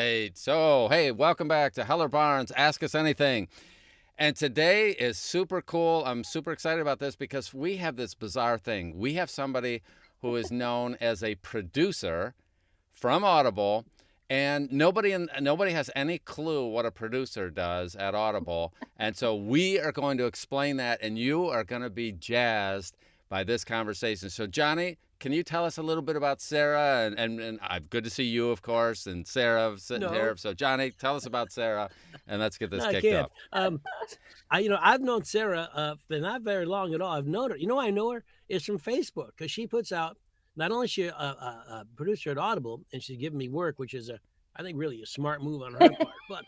right. So, hey, welcome back to Heller Barnes. Ask Us Anything. And today is super cool. I'm super excited about this because we have this bizarre thing. We have somebody who is known as a producer from Audible, and nobody has any clue what a producer does at Audible. And so we are going to explain that, and you are going to be jazzed by this conversation. So, Johnny, can you tell us a little bit about Sara? And good to see you, of course, and Sara sitting No, here. So, Johnny, tell us about Sara, and let's get no, this I kicked can't. off. I've known Sarah, but not very long at all. I've known her. You know, I know her is from Facebook because she puts out. Not only is she a producer at Audible, and she's giving me work, which is I think, really a smart move on her part. But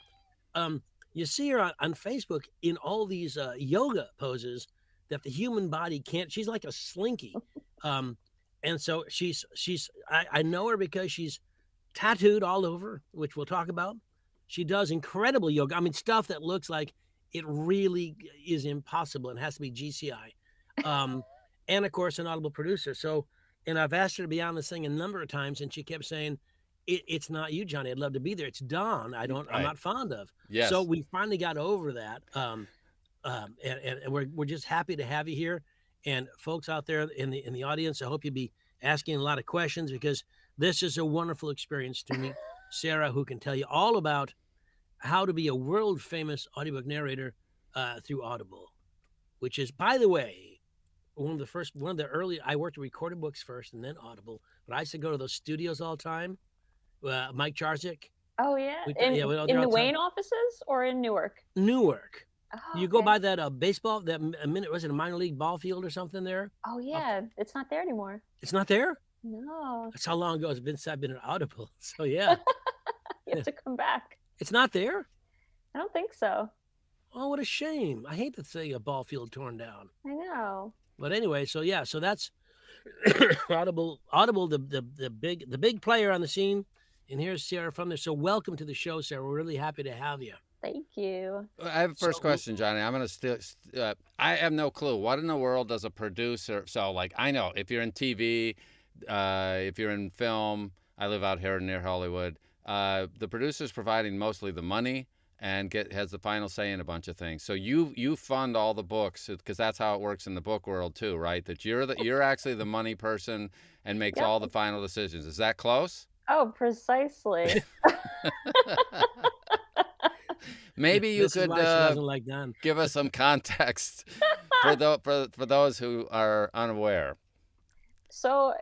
um, you see her on Facebook in all these yoga poses that the human body can't. She's like a slinky, um, and so I know her because she's tattooed all over, which we'll talk about. She does incredible yoga. I mean, stuff that looks like it really is impossible and has to be GCI. Um, and of course, an Audible producer. So, and I've asked her to be on this thing a number of times, and she kept saying, "It's not you, Johnny. I'd love to be there. It's Don. I'm Right. not fond of." So Yes. we finally got over that, and we're just happy to have you here, and folks out there in the audience. I hope you'll be asking a lot of questions because this is a wonderful experience to meet Sara, who can tell you all about how to be a world famous audiobook narrator through Audible, which is, by the way, one of the early. I worked at recorded books first and then Audible, but I used to go to those studios all the time. Mike Charzik, Oh yeah, yeah, we were there in all the the time. Wayne offices or in Newark? Newark. Oh, You go okay. by that baseball, that a minute, was it a minor league ball field or something there? Oh Up, yeah, it's not there anymore. it's not there. No, That's how long ago it's been since I've been at Audible. So yeah, you have to come back. it's not there. I don't think so. Oh, what a shame. I hate to see a ball field torn down. I know. But anyway, so yeah, so that's Audible, the big player on the scene. And here's Sara from there. So welcome to the show, Sara. We're really happy to have you. Thank you. I have a first So question, Johnny. I'm going to I have no clue. What in the world does a producer? So, like, I know if you're in TV, if you're in film, I live out here near Hollywood. The producer's providing mostly the money and has the final say in a bunch of things. So you fund all the books because that's how it works in the book world too, right? That you're actually the money person and makes Yep. all the final decisions. Is that close? Oh, precisely. Maybe you this is could why she doesn't like Don. give us some context for those who are unaware. So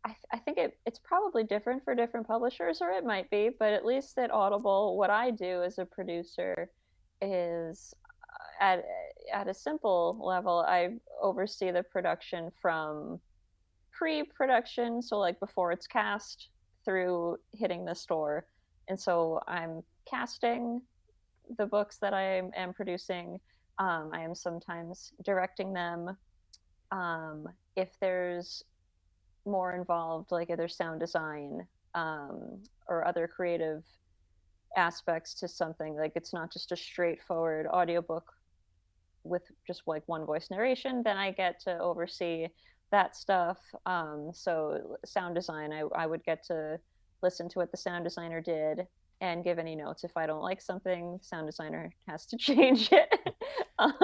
I think it's probably different for different publishers, or it might be, but at least at Audible, what I do as a producer is at a simple level, I oversee the production from pre-production, so like before it's cast, through hitting the store. And so I'm casting the books that I am producing. I am sometimes directing them. If there's more involved, like either sound design or other creative aspects to something, like it's not just a straightforward audiobook with just like one voice narration, then I get to oversee that stuff. So sound design, I would get to listen to what the sound designer did and give any notes. If I don't like something, the sound designer has to change it. um,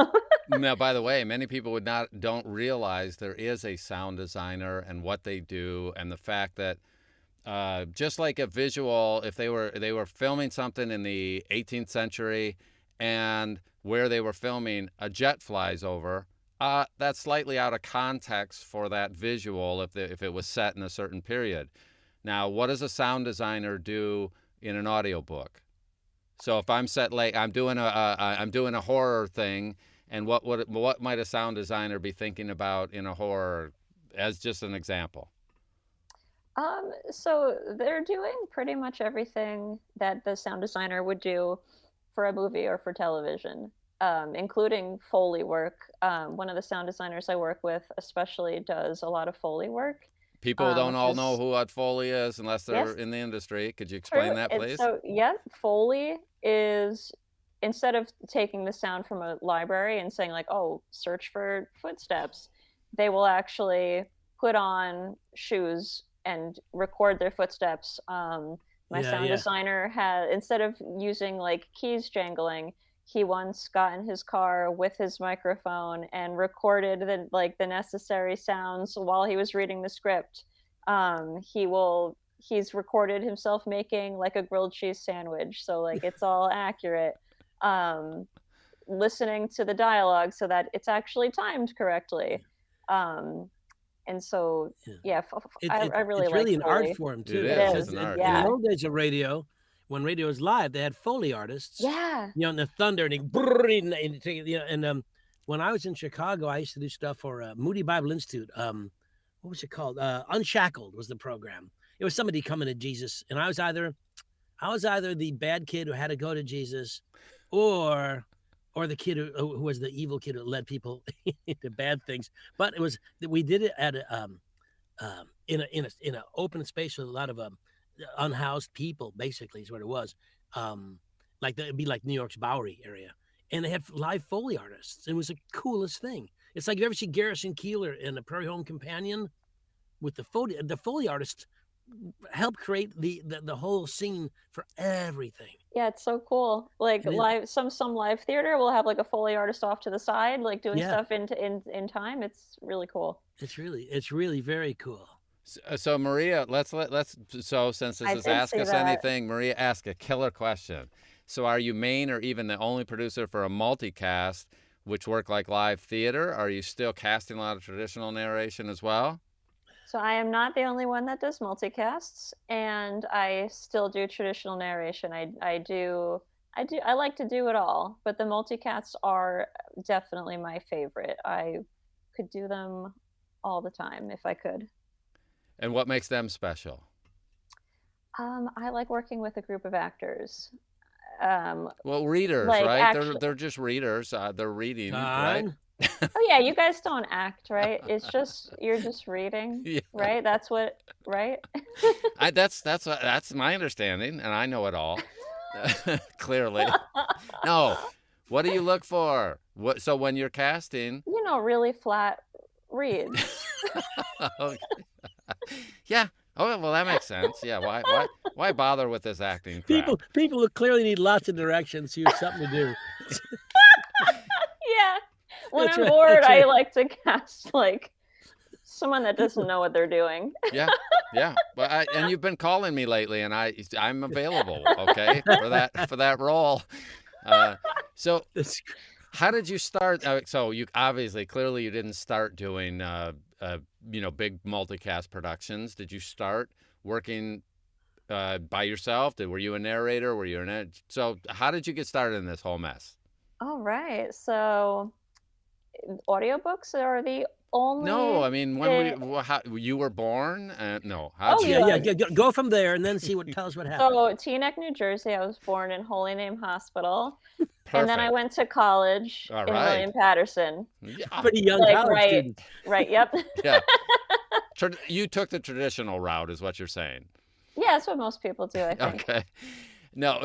Now, by the way, many people don't realize there is a sound designer and what they do, and the fact that just like a visual, if they were filming something in the 18th century, and where they were filming, a jet flies over. That's slightly out of context for that visual if it was set in a certain period. Now, what does a sound designer do in an audiobook? So if I'm set late, I'm doing a horror thing, and what might a sound designer be thinking about in a horror, as just an example? so they're doing pretty much everything that the sound designer would do for a movie or for television, including Foley work. One of the sound designers I work with especially does a lot of Foley work, People don't which all know is, who what Foley is unless they're yes, in the industry. Could you true. explain that, And please? so, yeah, Foley is, instead of taking the sound from a library and saying, like, oh, search for footsteps, they will actually put on shoes and record their footsteps. My sound yeah. designer had, instead of using like keys jangling, he once got in his car with his microphone and recorded the necessary sounds while he was reading the script. He's recorded himself making like a grilled cheese sandwich, so like it's all accurate. Um, Listening to the dialogue so that it's actually timed correctly. Um, and so Yeah. yeah, I really It's like really an art Foley. form It too, is. It because It's is, an art. in the yeah. old days of radio, when radio was live, they had Foley artists. Yeah. You know, and the thunder and, when I was in Chicago, I used to do stuff for Moody Bible Institute. What was it called? Unshackled was the program. It was somebody coming to Jesus, and I was either the bad kid who had to go to Jesus, or the kid who was the evil kid who led people into bad things. But we did it at in a open space with a lot of unhoused people. Basically, is what it was. It'd be like New York's Bowery area, and they had live Foley artists. It was the coolest thing. It's like, you ever see Garrison Keillor in the Prairie Home Companion with the Foley artist help create the whole scene for everything. Yeah, it's so cool. Like live, some live theater will have like a Foley artist off to the side, like doing stuff in time. It's really cool. It's really very cool. So Maria, so since this is Ask Us Anything, Maria, ask a killer question. So are you main or even the only producer for a multicast, which work like live theater? Are you still casting a lot of traditional narration as well? So I am not the only one that does multicasts, and I still do traditional narration. I like to do it all, but the multicasts are definitely my favorite. I could do them all the time if I could. And what makes them special? I like working with a group of actors. Well, readers, like right? They're just readers. They're reading, right? Oh yeah, you guys don't act, right? It's just, you're just reading, Yeah. right? That's what, right? That's my understanding, and I know it all. Clearly. No. What do you look for? So when you're casting? Really flat reads. Okay. Yeah. Oh well, that makes sense. Yeah. Why bother with this acting crap? People who clearly need lots of directions, so you have something to do. Yeah. When I'm bored, I like to cast like someone that doesn't know what they're doing. Yeah. But and you've been calling me lately, and I'm available. Okay, for that role. So how did you start? So you clearly you didn't start doing big multicast productions. Did you start working by yourself? Were you a narrator? Were you so how did you get started in this whole mess? All right. So audiobooks are the only. No, I mean, how you were born? No. Go from there and then tell us what happened. So Teaneck, New Jersey. I was born in Holy Name Hospital. And then I went to college in William Patterson. Yeah. Pretty young college student. Right, yep. Yeah. You took the traditional route, is what you're saying. Yeah, that's what most people do, I think. Okay. No,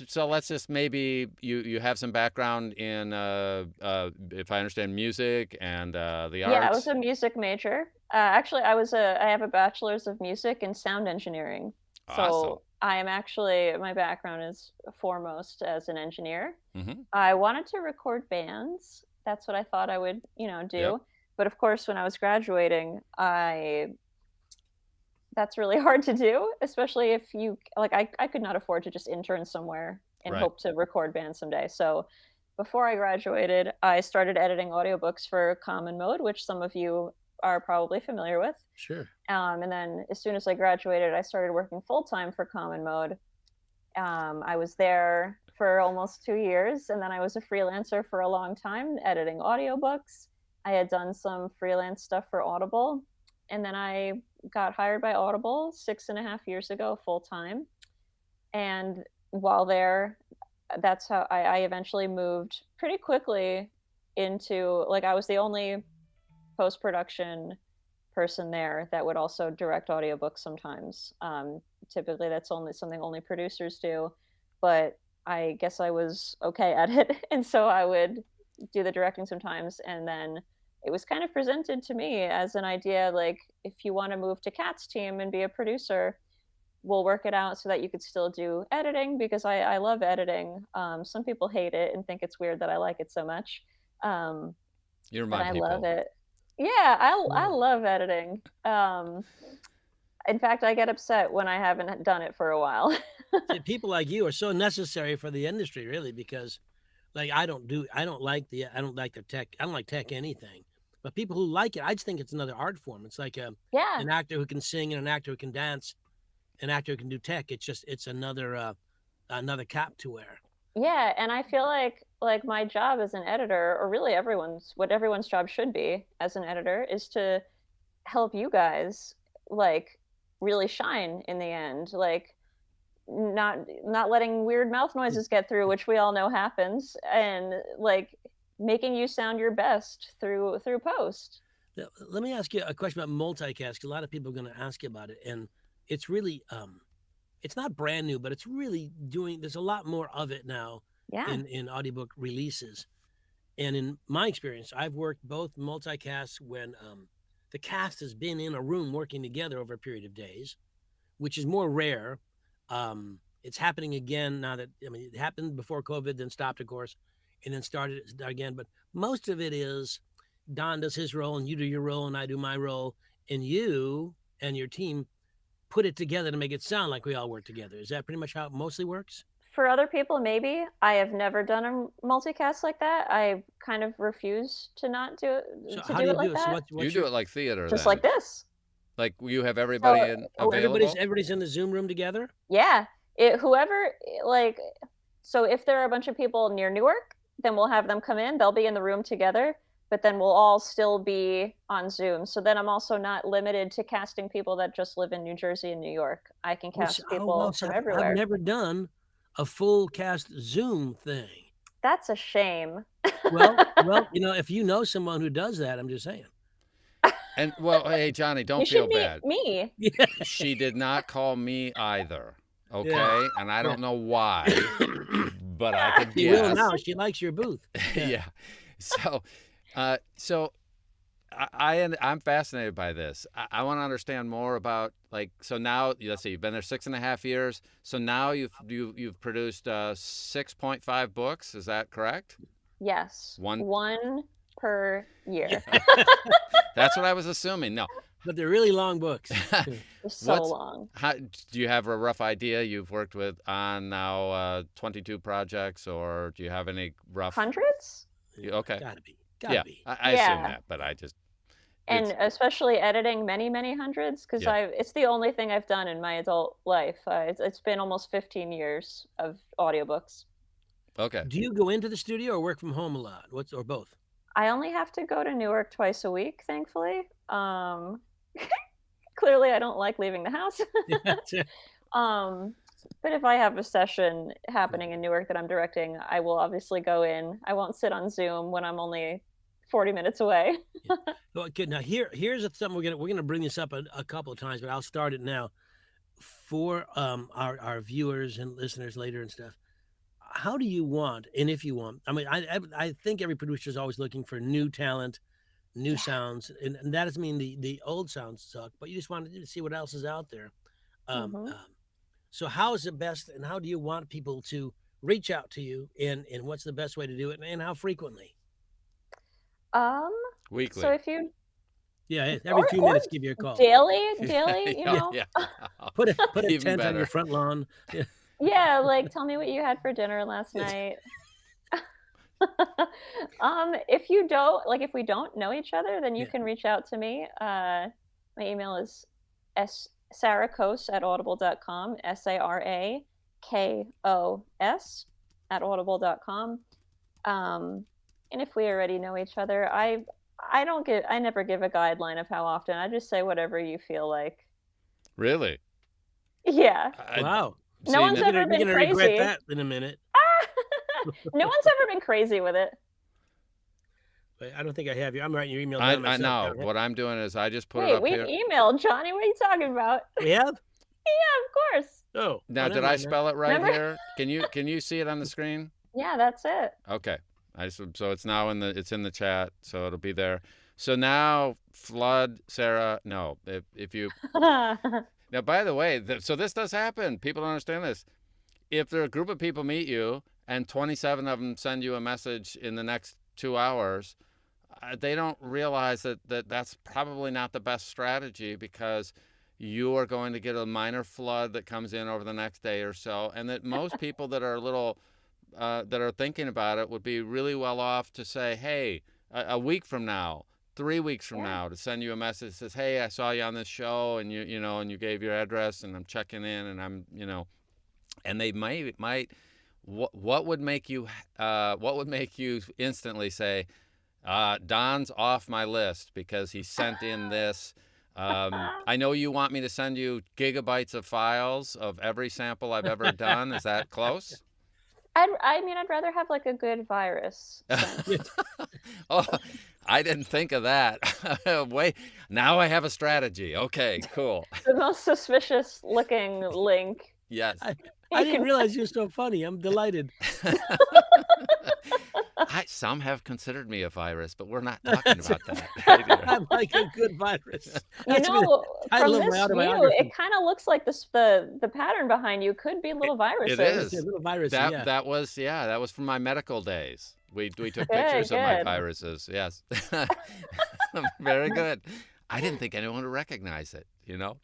so let's just maybe you have some background in, if I understand, music and the arts. Yeah, I was a music major. Actually, I have a bachelor's of music and sound engineering. Awesome. So I am actually, my background is foremost as an engineer. Mm-hmm. I wanted to record bands. That's what I thought I would, do. Yep. But of course, when I was graduating, that's really hard to do, especially if you, I could not afford to just intern somewhere and hope to record bands someday. So before I graduated, I started editing audiobooks for Common Mode, which some of you are probably familiar with. Sure. And then as soon as I graduated, I started working full-time for Common Mode. I was there for almost 2 years, and then I was a freelancer for a long time, editing audiobooks. I had done some freelance stuff for Audible, and then I got hired by Audible 6.5 years ago, full-time. And while there, that's how I eventually moved pretty quickly into, I was the only post-production person there that would also direct audiobooks sometimes. Typically that's something only producers do, but I guess I was okay at it. And so I would do the directing sometimes. And then it was kind of presented to me as an idea, if you want to move to Kat's team and be a producer, we'll work it out so that you could still do editing, because I love editing. Some people hate it and think it's weird that I like it so much. You're But my I love people. it. Yeah, I Yeah. love editing. In fact, I get upset when I haven't done it for a while. See, people like you are so necessary for the industry, really, because like I don't like the tech. I don't like tech anything. But people who like it, I just think it's another art form. It's like Yeah. an actor who can sing and an actor who can dance, an actor who can do tech. It's another cap to wear. Yeah, and I feel like my job as an editor, or really everyone's job should be as an editor, is to help you guys like really shine in the end. Like not letting weird mouth noises get through, which we all know happens, and like making you sound your best through post. Let me ask you a question about multicast, because a lot of people are going to ask you about it, and it's really it's not brand new, but it's really there's a lot more of it now Yeah. in audiobook releases. And in my experience, I've worked both multicasts when the cast has been in a room working together over a period of days, which is more rare. It's happening again now that, it happened before COVID, then stopped, of course, and then started again. But most of it is Don does his role and you do your role and I do my role, and you and your team put it together to make it sound like we all work together. Is that pretty much how it mostly works? For other people, maybe. I have never done a multicast like that. I kind of refuse to not do it, So to how do do it you like do it? that. So You what's do your, it like theater Just then. like this. Like you have everybody available? everybody's in the Zoom room together? Yeah. So if there are a bunch of people near Newark, then we'll have them come in. They'll be in the room together, but then we'll all still be on Zoom. So then I'm also not limited to casting people that just live in New Jersey and New York. I can cast people So from I've everywhere. never done a full cast Zoom thing. That's a shame. Well, if you know someone who does that, I'm just saying. And well, hey Johnny, don't You feel should meet bad. me. Yeah. She did not call me either. Okay, Yeah. and I don't know why, but I could She will guess. now. She likes your booth. Yeah. So, I'm fascinated by this. I want to understand more about so now let's see, you've been there 6.5 years. So now you've produced 6.5 books. Is that correct? Yes. One per year. That's what I was assuming. No. But they're really long books. So long. Do you have a rough idea? You've worked on now 22 projects, or do you have any rough? Hundreds? Okay. Gotta be. I assume that, but I just. And especially editing many hundreds, because it's the only thing I've done in my adult life. It's been almost 15 years of audiobooks. Okay. Do you go into the studio or work from home a lot? Or both? I only have to go to Newark twice a week, thankfully. Clearly, I don't like leaving the house. But if I have a session happening in Newark that I'm directing, I will obviously go in. I won't sit on Zoom when I'm only 40 minutes away. Well, good. Now here's something we're gonna bring this up a couple of times, but I'll start it now for our viewers and listeners later and stuff. How do you want, and if you want, I think every producer is always looking for new talent, new sounds, and that doesn't mean the old sounds suck, but you just want to see what else is out there. So how is it best, and how do you want people to reach out to you, and what's the best way to do it, and how frequently? Weekly. So if you every few minutes give you a call. Daily, you know. Put a tent on your front lawn. Yeah, like tell me what you had for dinner last night. If we don't know each other, then you can reach out to me. My email is sarakos@audible.com, SARAKOS@audible.com. And if we already know each other, I never give a guideline of how often. I just say whatever you feel like. Really? Yeah. Wow. No one's ever been You're gonna crazy. regret that in a minute. No one's ever been crazy with it. But I don't think I have you. I'm writing your email I down myself. know. What I'm doing is I just put it Wait, up we've here. emailed Johnny. What are you talking about? We have? Yeah, of course. Oh. Now, did I spell it right Remember? here? Can you see it on the screen? Yeah, that's it. Okay. So it's now in the chat, so it'll be there. So now flood Sarah. No, if you Now, by the way, so this does happen. People don't understand this. If there are a group of people meet you and 27 of them send you a message in the next 2 hours, they don't realize that that's probably not the best strategy, because you are going to get a minor flood that comes in over the next day or so, and that most people that are a little that are thinking about it would be really well off to say, hey, a week from now, 3 weeks from now, to send you a message that says, hey, I saw you on this show, and you know, and you gave your address, and I'm checking in, and I'm, you know, and they might what would make you instantly say, Don's off my list because he sent in this. I know you want me to send you gigabytes of files of every sample I've ever done. Is that close? I mean, I'd rather have like a good virus. Oh, I didn't think of that. Wait, now I have a strategy. Okay, cool. The most suspicious looking link. Yes. I didn't realize you're so funny. I'm delighted. Some have considered me a virus, but we're not talking about that. I'm like a good virus. You know, from this view, it kind of looks like the pattern behind you could be little viruses. It is. Yeah, little viruses, that was from my medical days. We took pictures of my viruses. Yes. Very good. I didn't think anyone would recognize it, you know.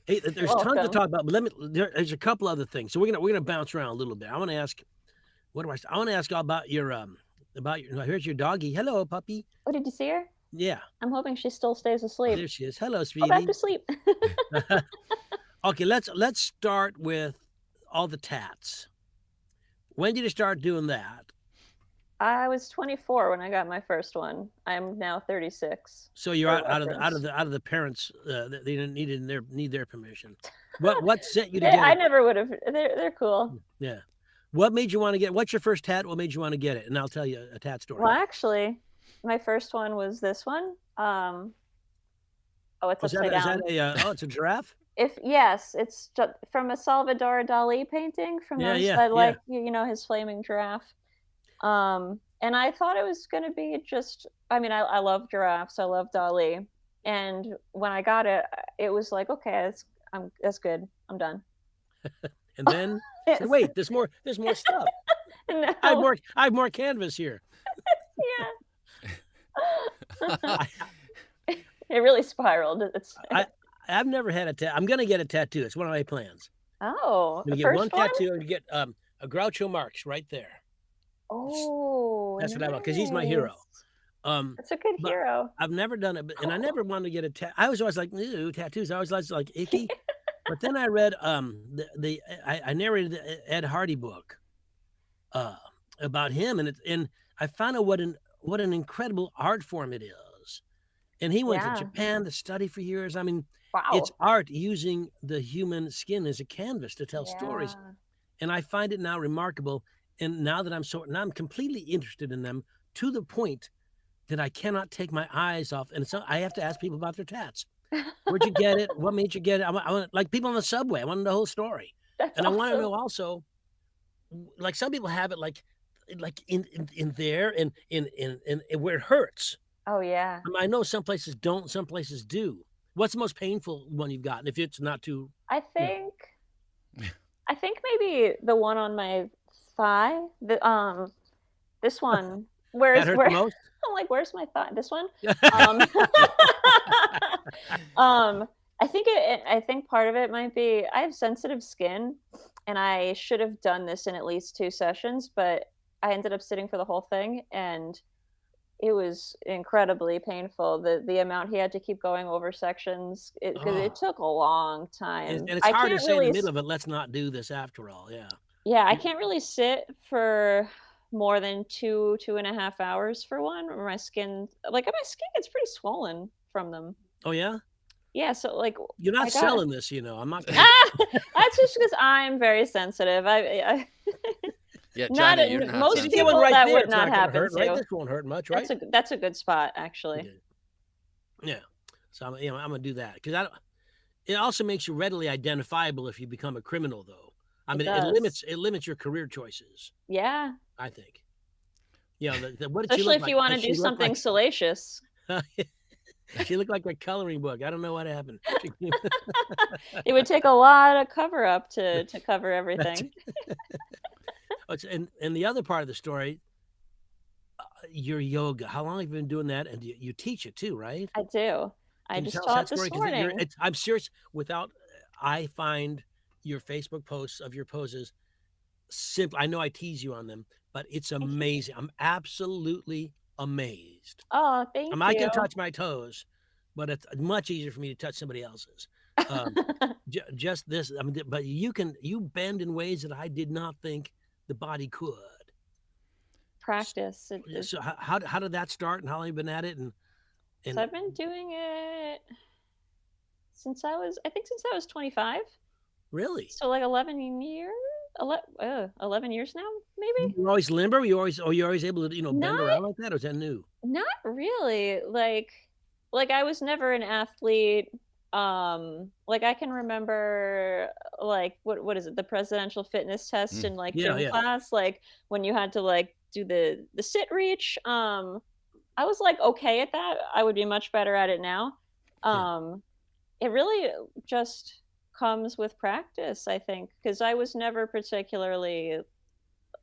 Hey, there's tons to talk about, but there's a couple other things. So we're gonna bounce around a little bit. I want to ask, I want to ask all about your here's your doggie. Hello, puppy. Oh, did you see her? Yeah. I'm hoping she still stays asleep. Oh, there she is. Hello, sweetie. Go back to sleep. Okay, let's start with all the tats. When did you start doing that? I was 24 when I got my first one. I'm now 36. So you're out of the parents. They didn't need their permission. What set you to get it? I never would have. They're cool. Yeah. What made you want to get? What's your first tat? What made you want to get it? And I'll tell you a tat story. Well, actually, my first one was this one. Oh, it's upside down. It's a giraffe. Yes, it's from a Salvador Dali painting from you know, his flaming giraffe. And I thought it was going to be just, I mean, I love giraffes. I love Dali. And when I got it, it was like, okay, that's good. I'm done. And then, so wait, there's more stuff. No. I have more canvas here. Yeah. It really spiraled. I've never had a tattoo. I'm going to get a tattoo. It's one of my plans. Oh, I'm going to get one tattoo and get a Groucho Marx right there. Oh, that's what I want, because he's my hero. That's a good hero. I've never done it, and I never wanted to get a tattoo. I was always like, ew, tattoos. I was like icky. But then I read I narrated the Ed Hardy book about him, and I found out what an incredible art form it is. And he went to Japan to study for years. I mean, it's art using the human skin as a canvas to tell stories. And I find it now remarkable. And now that I'm completely interested in them, to the point that I cannot take my eyes off. And so I have to ask people about their tats. Where'd you get it? What made you get it? I want, like people on the subway. I want to know the whole story. That's and awesome. I want to know also, like some people have it like in there and in where it hurts. Oh yeah. I know some places don't, some places do. What's the most painful one you've gotten? If it's not too. I think maybe the one on my thigh. This one. Where the most? I'm like, where's my thigh? This one. I think part of it might be I have sensitive skin, and I should have done this in at least 2 sessions, but I ended up sitting for the whole thing, and it was incredibly painful. The amount he had to keep going over sections, because it took a long time. And it's hard to say in the middle of it, let's not do this after all. Yeah. Yeah, I can't really sit for more than 2.5 hours for one. Or my skin gets pretty swollen from them. Oh yeah. Yeah, so like you're not selling this, you know. I'm not. That's just because I'm very sensitive. Yeah, Johnny, you're not most sensitive. people right that there, would not happen hurt, to. right? This won't hurt much, right? That's a good spot, actually. Yeah. So I'm gonna do that because it also makes you readily identifiable if you become a criminal, though. I mean, it limits your career choices. Yeah. I think. Yeah. What did Especially she look if you want to do something salacious. She looked like a coloring book. I don't know what happened. It would take a lot of cover up to cover That's- everything. and the other part of the story, your yoga. How long have you been doing that? And you teach it too, right? I do. I Can you just tell us that taught this story? 'Cause morning. I'm serious. I find your Facebook posts of your poses simple. I know I tease you on them, but it's amazing. I'm absolutely amazed. Oh, thank I you. can touch my toes, but it's much easier for me to touch somebody else's. Just this, but you bend in ways that I did not think the body could. Practice. So how did that start, and how long have you been at it? And So I've been doing it since I was 25. Really? So like 11 years. 11 years now, maybe. You were always limber? Were you always able to bend around like that, or is that new? Not really. Like I was never an athlete. Like I can remember like what is it, the presidential fitness test in like gym class, like when you had to like do the sit reach. I was like okay at that. I would be much better at it now. It really just comes with practice, I think, because I was never particularly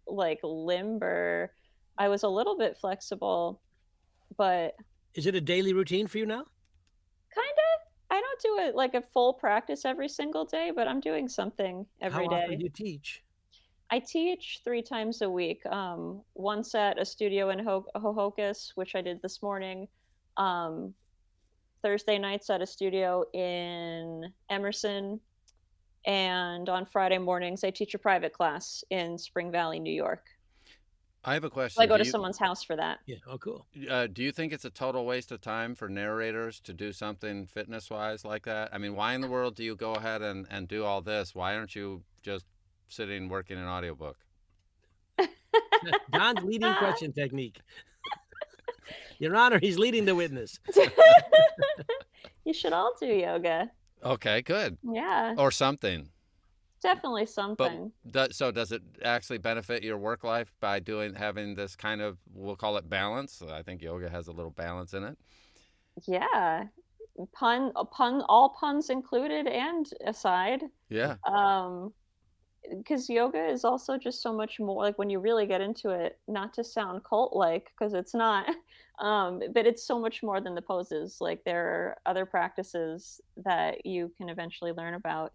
like limber. I was a little bit flexible, but is it a daily routine for you now? Kinda. I don't do it like a full practice every single day, but I'm doing something every day. How often do you teach? I teach 3 times a week. Once at a studio in Hohokus, which I did this morning. Thursday nights at a studio in Emerson. And on Friday mornings, I teach a private class in Spring Valley, New York. I have a question. So I go to someone's house for that. Yeah. Oh, cool. Do you think it's a total waste of time for narrators to do something fitness-wise like that? I mean, why in the world do you go ahead and do all this? Why aren't you just sitting working an audiobook? Don's leading question technique. Your Honor, he's leading the witness. You should all do yoga. Okay, good. Yeah. Or something. Definitely something. But so does it actually benefit your work life by having this kind of, we'll call it balance? I think yoga has a little balance in it. Yeah. All puns included and aside. Yeah. Because yoga is also just so much more, like when you really get into it, not to sound cult-like, because it's not, but it's so much more than the poses. Like there are other practices that you can eventually learn about,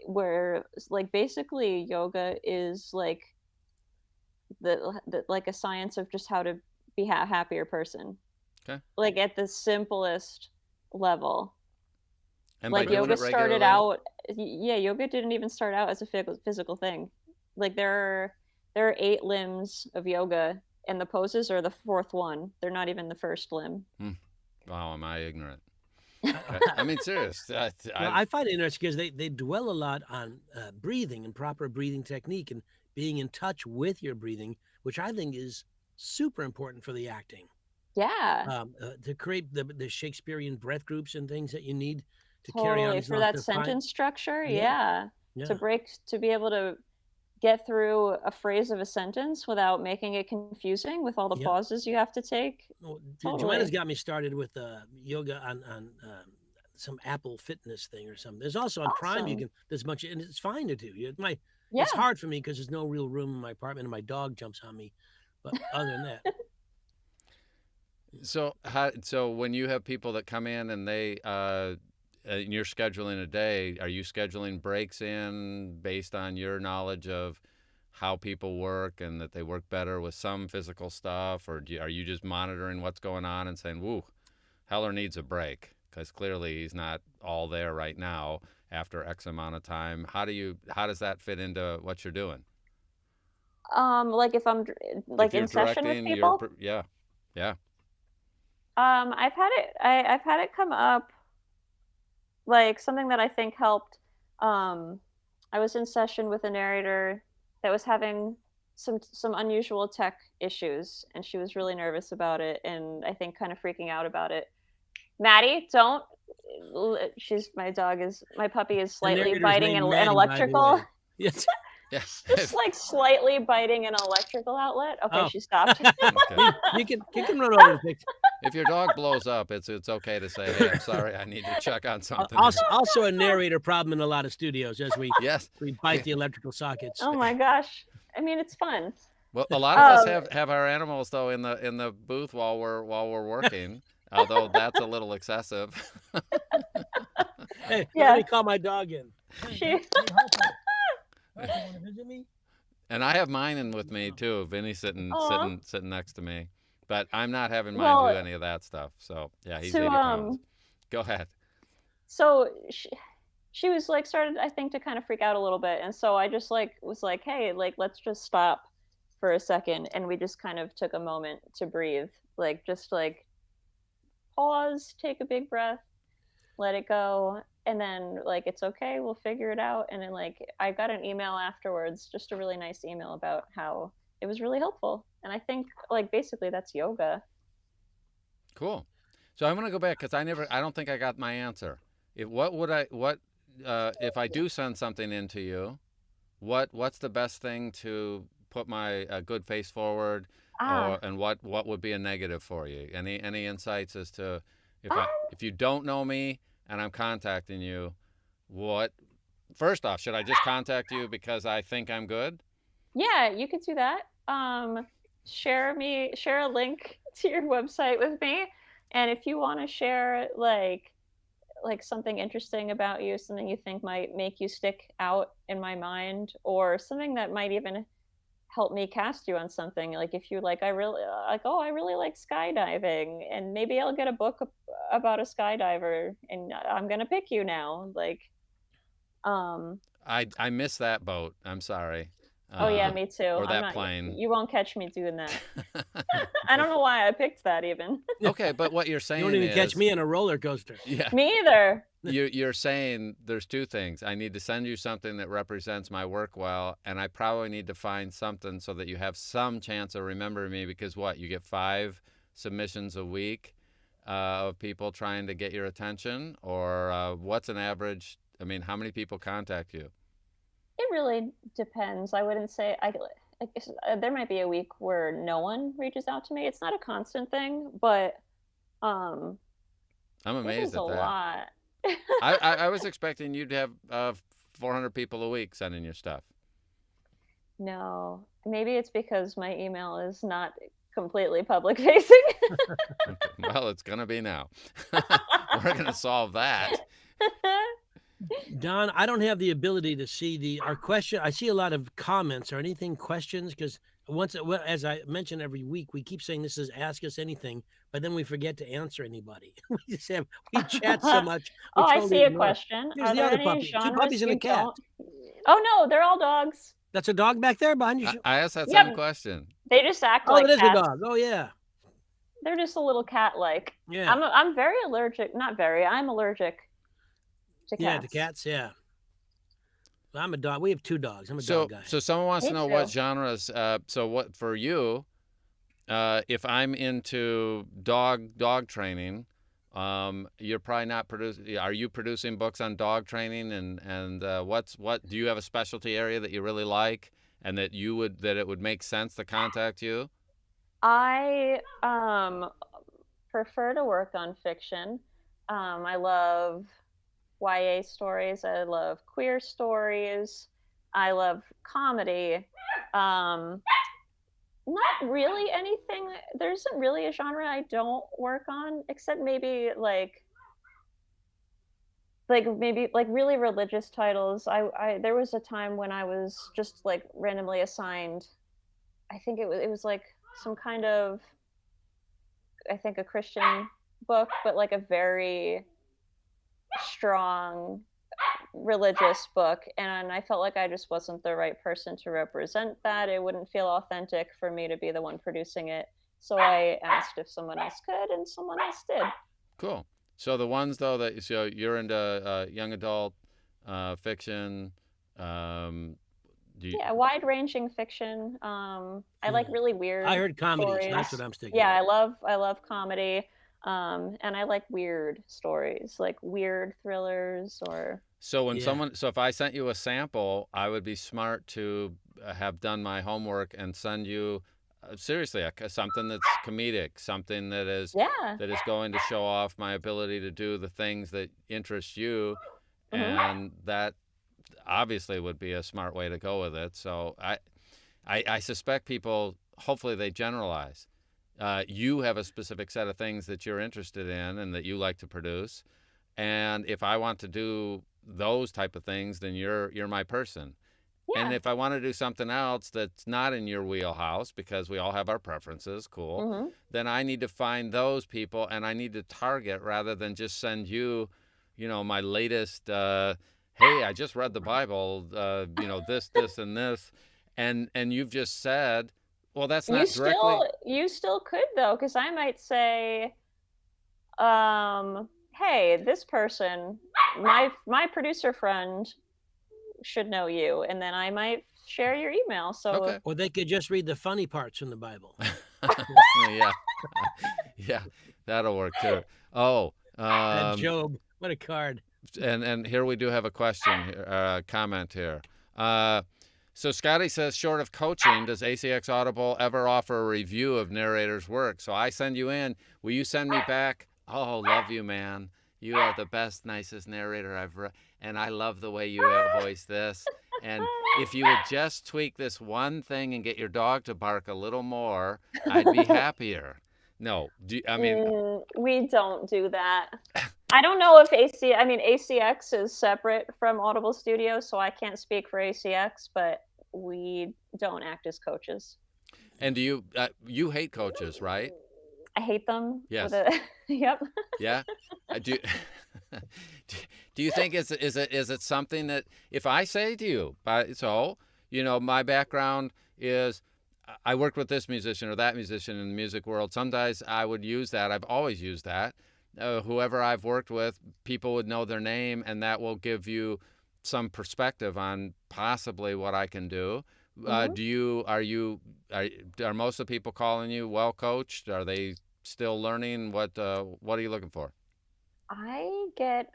where like basically yoga is like the like a science of just how to be a happier person. Okay. Like at the simplest level. And like yoga started out, yoga didn't even start out as a physical thing. Like there are 8 limbs of yoga, and the poses are the 4th one. They're not even the first limb. Wow, am I ignorant? I mean, serious. I find it interesting because they dwell a lot on breathing and proper breathing technique and being in touch with your breathing, which I think is super important for the acting. Yeah. To create the Shakespearean breath groups and things that you need to totally, carry on for that sentence structure. Yeah. To be able to get through a phrase of a sentence without making it confusing with all the pauses you have to take. Well, Joanna's got me started with yoga on some Apple Fitness thing or something. There's also on Prime there's a bunch of, and it's fine to do. It's hard for me because there's no real room in my apartment and my dog jumps on me. But other than that. So when you have people that come in and they and you're scheduling a day, are you scheduling breaks in based on your knowledge of how people work and that they work better with some physical stuff, or are you just monitoring what's going on and saying, "Woo, Heller needs a break," because clearly he's not all there right now after X amount of time? How does that fit into what you're doing? Like if I'm like in session with people. Yeah. I've had it come up. Like something that I think helped. I was in session with a narrator that was having some unusual tech issues, and she was really nervous about it, and I think kind of freaking out about it. Maddie, don't. My puppy is slightly biting an electrical. Yes. Yes. Just like slightly biting an electrical outlet. Okay, Oh. she stopped. Okay. You can run over to fix it. If your dog blows up, it's okay to say, "Hey, I'm sorry, I need to check on something." Also a narrator problem in a lot of studios as we Yes. bite the electrical sockets. Oh my gosh. I mean, it's fun. Well, a lot of us Um, have our animals though in the booth while we're working. Although that's a little excessive. Hey, Yeah. let me call my dog in. She- Hey, Harper, want to visit me? And I have mine in with me too. Vinny's sitting next to me, but I'm not having mine Well, do any of that stuff. So yeah, he's so, 80 pounds. Go ahead. So she was like started, I think, to kind of freak out a little bit, and so I just like was like, hey, like let's just stop for a second, and we just kind of took a moment to breathe, like just like pause, take a big breath, let it go, and then like it's okay, we'll figure it out. And then like I got an email afterwards, just a really nice email about how it was really helpful, and I think like basically that's yoga. Cool. So I'm gonna go back because I don't think I got my answer. If I do send something in to you, what's the best thing to put my good face forward, and what would be a negative for you? Any insights as to if you don't know me and I'm contacting you, what? First off, should I just contact you because I think I'm good? Yeah, you could do that. Share a link to your website with me, and if you want to share like something interesting about you, something you think might make you stick out in my mind, or something that might even help me cast you on something. Like if you like, I really like skydiving, and maybe I'll get a book about a skydiver, and I'm gonna pick you now. Like, I missed that boat. I'm sorry. oh yeah, me too. Or that plane. You won't catch me doing that. I don't know why I picked that even. Okay, but what you're saying You won't even catch me in a roller coaster. Yeah. Me either. You're saying there's two things. I need to send you something that represents my work well, and I probably need to find something so that you have some chance of remembering me, because you get 5 submissions a week of people trying to get your attention, or what's an average? I mean, how many people contact you? It really depends. I wouldn't say I guess, there might be a week where no one reaches out to me. It's not a constant thing, but I'm amazed it is at a that. lot. I was expecting you to have 400 people a week sending your stuff. No, maybe it's because my email is not completely public facing. Okay. Well, it's gonna be now. We're gonna solve that. Don, I don't have the ability to see our question. I see a lot of comments or anything, questions, because as I mentioned every week, we keep saying this is Ask Us Anything, but then we forget to answer anybody. we chat so much. Oh, I totally see a ignore it. question. Here's Are the there other any puppy. 2 genres puppies and a you cat. don't? Oh no, they're all dogs. That's a dog back there behind you. I asked that Yep. same question. They just act Oh, like it is a cats. dog. Oh, yeah. They're just a little cat-like. Yeah. I'm very allergic. Not very. I'm allergic to cats. Yeah, to cats. Yeah. I'm a dog. We have 2 dogs. I'm a dog guy. So someone wants Me to know too. what genres. So what for you? If I'm into dog training, you're probably not producing. Are you producing books on dog training? And what do you have a specialty area that you really like, and that it would make sense to contact you? I prefer to work on fiction. I love YA stories. I love queer stories. I love comedy. Not really anything. There isn't really a genre I don't work on, except maybe like maybe like really religious titles. I there was a time when I was just like randomly assigned. I think it was like some kind of, I think, a Christian book, but like a very strong religious book, and I felt like I just wasn't the right person to represent that. It wouldn't feel authentic for me to be the one producing it, so I asked if someone else could, and someone else did. Cool. So the ones though that you're into young adult fiction. Yeah, wide-ranging fiction. I like really weird. I heard comedies. Stories. That's what I'm sticking. Yeah, I love comedy. And I like weird stories, like weird thrillers or So when Yeah. so if I sent you a sample, I would be smart to have done my homework and send you seriously something that's comedic, something Yeah. that is going to show off my ability to do the things that interest you, Hmm. and that obviously would be a smart way to go with it. So I suspect people, hopefully they generalize. You have a specific set of things that you're interested in and that you like to produce. And if I want to do those type of things, then you're my person. And Yeah. if I want to do something else that's not in your wheelhouse, because we all have our preferences, cool, Hmm. then I need to find those people and I need to target rather than just send you, my latest, hey, I just read the Bible, this, and this. And you've just said, well, that's You not directly. still could though, because I might say, hey, this person, my producer friend should know you, and then I might share your email. So Okay. Or they could just read the funny parts from the Bible. Yeah. Yeah, that'll work too. Oh, That Job, what a card. and here we do have a question, comment here. Uh, so Scotty says, short of coaching, does ACX Audible ever offer a review of narrators' work? So I send you in. Will you send me back? Oh, love you, man. You are the best, nicest narrator I've read, and I love the way you voice this. And if you would just tweak this one thing and get your dog to bark a little more, I'd be happier. No, I mean, we don't do that. I don't know if ACX is separate from Audible Studio, so I can't speak for ACX, but we don't act as coaches. and you hate coaches, right? I hate them. Yes. Yep. Yeah. Do do you think is it something that if I say to you, my background is I worked with this musician or that musician in the music world. Sometimes I would use that. I've always used that. Whoever I've worked with, people would know their name, and that will give you some perspective on possibly what I can do. Are most of the people calling you well coached? Are they still learning? What are you looking for? I get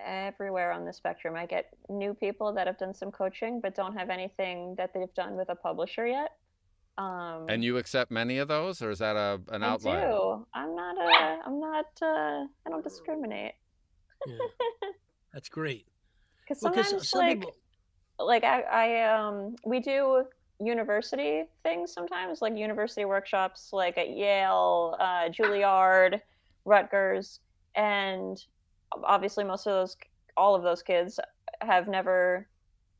everywhere on the spectrum. I get new people that have done some coaching but don't have anything that they've done with a publisher yet. And you accept many of those, or is that an I outlier? do. I don't discriminate. Yeah. That's great. Because Well, because sometimes, some people, we do university things sometimes, like university workshops, like at Yale, Juilliard, Rutgers, and obviously all of those kids have never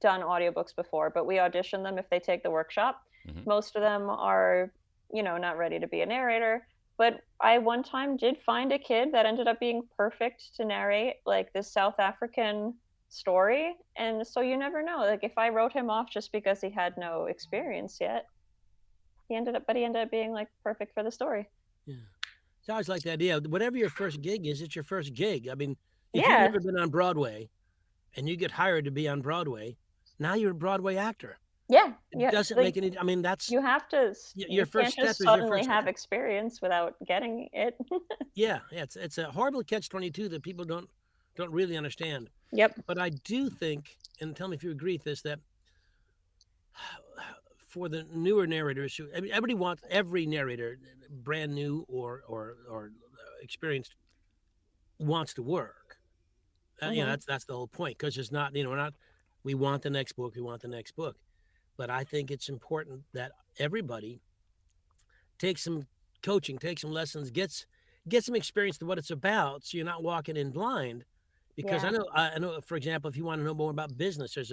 done audiobooks before, but we audition them if they take the workshop. Mhm. Most of them are, not ready to be a narrator. But I one time did find a kid that ended up being perfect to narrate like this South African story. And so you never know. Like if I wrote him off just because he had no experience yet, he ended up being like perfect for the story. yeah. It's always like the idea, whatever your first gig is, it's your first gig. I mean, if you've Yeah. never been on Broadway and you get hired to be on Broadway, now you're a Broadway actor. Yeah. It Yeah. doesn't Like, make any, I mean, that's you have to, your you first can't step just is your suddenly first have step. experience without getting it. Yeah, it's a horrible catch-22 that people don't really understand. Yep. But I do think, and tell me if you agree with this, that for the newer narrators, I mean, every narrator, brand new or experienced, wants to work. That's the whole point, because it's not, we want the next book, But I think it's important that everybody takes some coaching, takes some lessons, gets some experience to what it's about, so you're not walking in blind. Because Yeah. I know, for example, if you want to know more about business, there's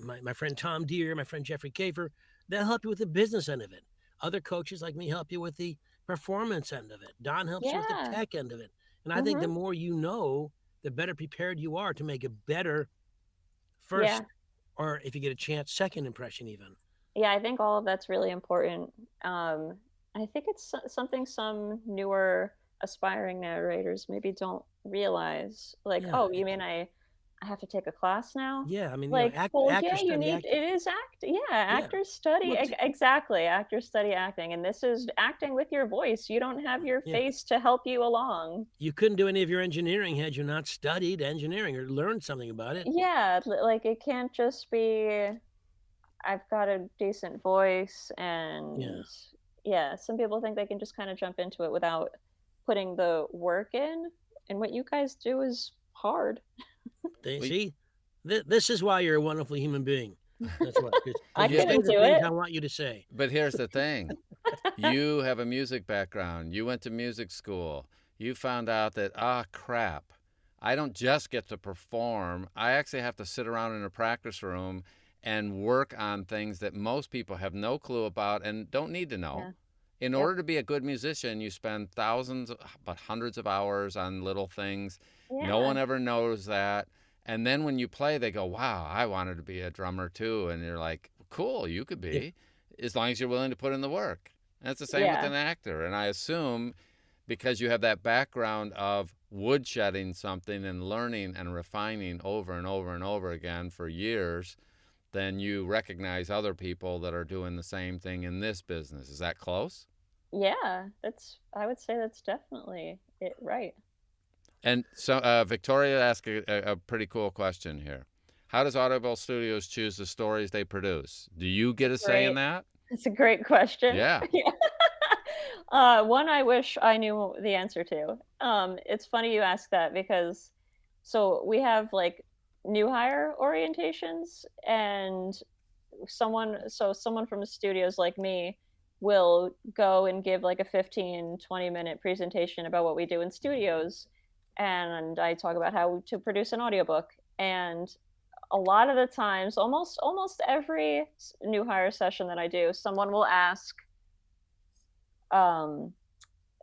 my friend Tom Deere, my friend Jeffrey Kafer, they'll help you with the business end of it. Other coaches like me help you with the performance end of it. Don helps you with the tech end of it. And I think the more you know, the better prepared you are to make a better first, or if you get a chance, second impression even. Yeah, I think all of that's really important. I think it's something some newer aspiring narrators maybe don't realize. Like, Yeah. oh, you mean I I have to take a class now. Yeah, I mean, Like, well, yeah, actors you study need, acting. it is yeah, Yeah. actors study, Well, exactly, actors study acting, and this is acting with your voice. You don't have your yeah. face to help you along. You couldn't do any of your engineering had you not studied engineering or learned something about it. Yeah, like, it can't just be, I've got a decent voice, Yeah. and yeah, some people think they can just kind of jump into it without putting the work in, and what you guys do is hard. They We, see, this is why you're a wonderful human being. That's why, because I you yeah, say couldn't the do things it. I want you to say. but here's the thing. You have a music background. You went to music school. You found out that, crap, I don't just get to perform. I actually have to sit around in a practice room and work on things that most people have no clue about and don't need to know. Yeah. In Yep. order to be a good musician, you spend thousands, but hundreds of hours on little things. No Yeah. one ever knows that. And then when you play, they go, wow, I wanted to be a drummer too. And you're like, cool, you could Yeah. be, as long as you're willing to put in the work. And it's the same with Yeah. an actor. And I assume because you have that background of woodshedding something and learning and refining over and over and over again for years, then you recognize other people that are doing the same thing in this business. Is that close? Yeah, I would say that's definitely it, right. And so Victoria asked a pretty cool question here. How does Audible Studios choose the stories they produce? Do you get a say in Great. that? It's a great question. Yeah. Yeah. One I wish I knew the answer to. It's funny you ask that because so we have like new hire orientations, and someone from the studios like me will go and give like a 15-20 minute presentation about what we do in studios, and I talk about how to produce an audiobook. And a lot of the times, almost every new hire session that I do, someone will ask um,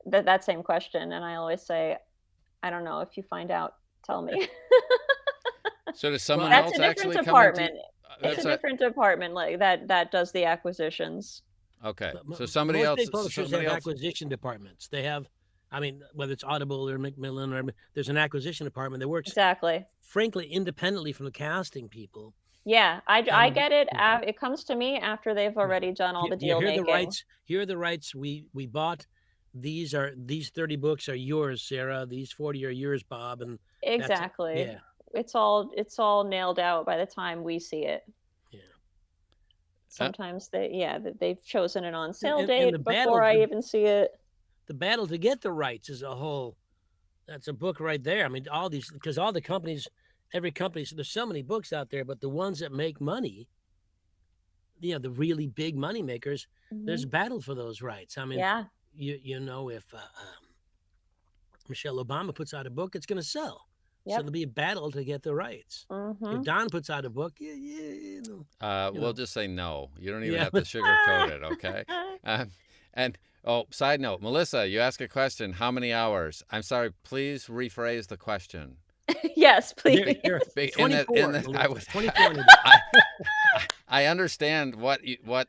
that same question, and I always say, I don't know. If you find out, tell me. So does someone That's a else different actually come into? department. It's That's a a different department like that does the acquisitions. okay. But So somebody most else. big publishers have acquisition departments. They have, I mean, whether it's Audible or Macmillan, or there's an acquisition department that works, Exactly. frankly, independently from the casting people. Yeah, I And get it. It comes to me after they've already done all the deal here are the making. rights. Here are the rights we bought. These 30 books are yours, Sarah. These 40 are yours, Bob. And Exactly. yeah. It's all nailed out by the time we see it. Yeah. Sometimes they've chosen an on sale and date the before I even see it. The battle to get the rights is a whole. That's a book right there. I mean, all these, because all the companies, every company, so there's so many books out there, but the ones that make money, you know, the really big money makers, there's a battle for those rights. I mean, Yeah. you know, if Michelle Obama puts out a book, it's going to sell. Yep. So there'll be a battle to get the rights. If Don puts out a book, you know, we'll just say no. You don't even have to sugarcoat it, okay? And side note, Melissa, you ask a question. How many hours? I'm sorry. Please rephrase the question. Yes, please. 24. I understand what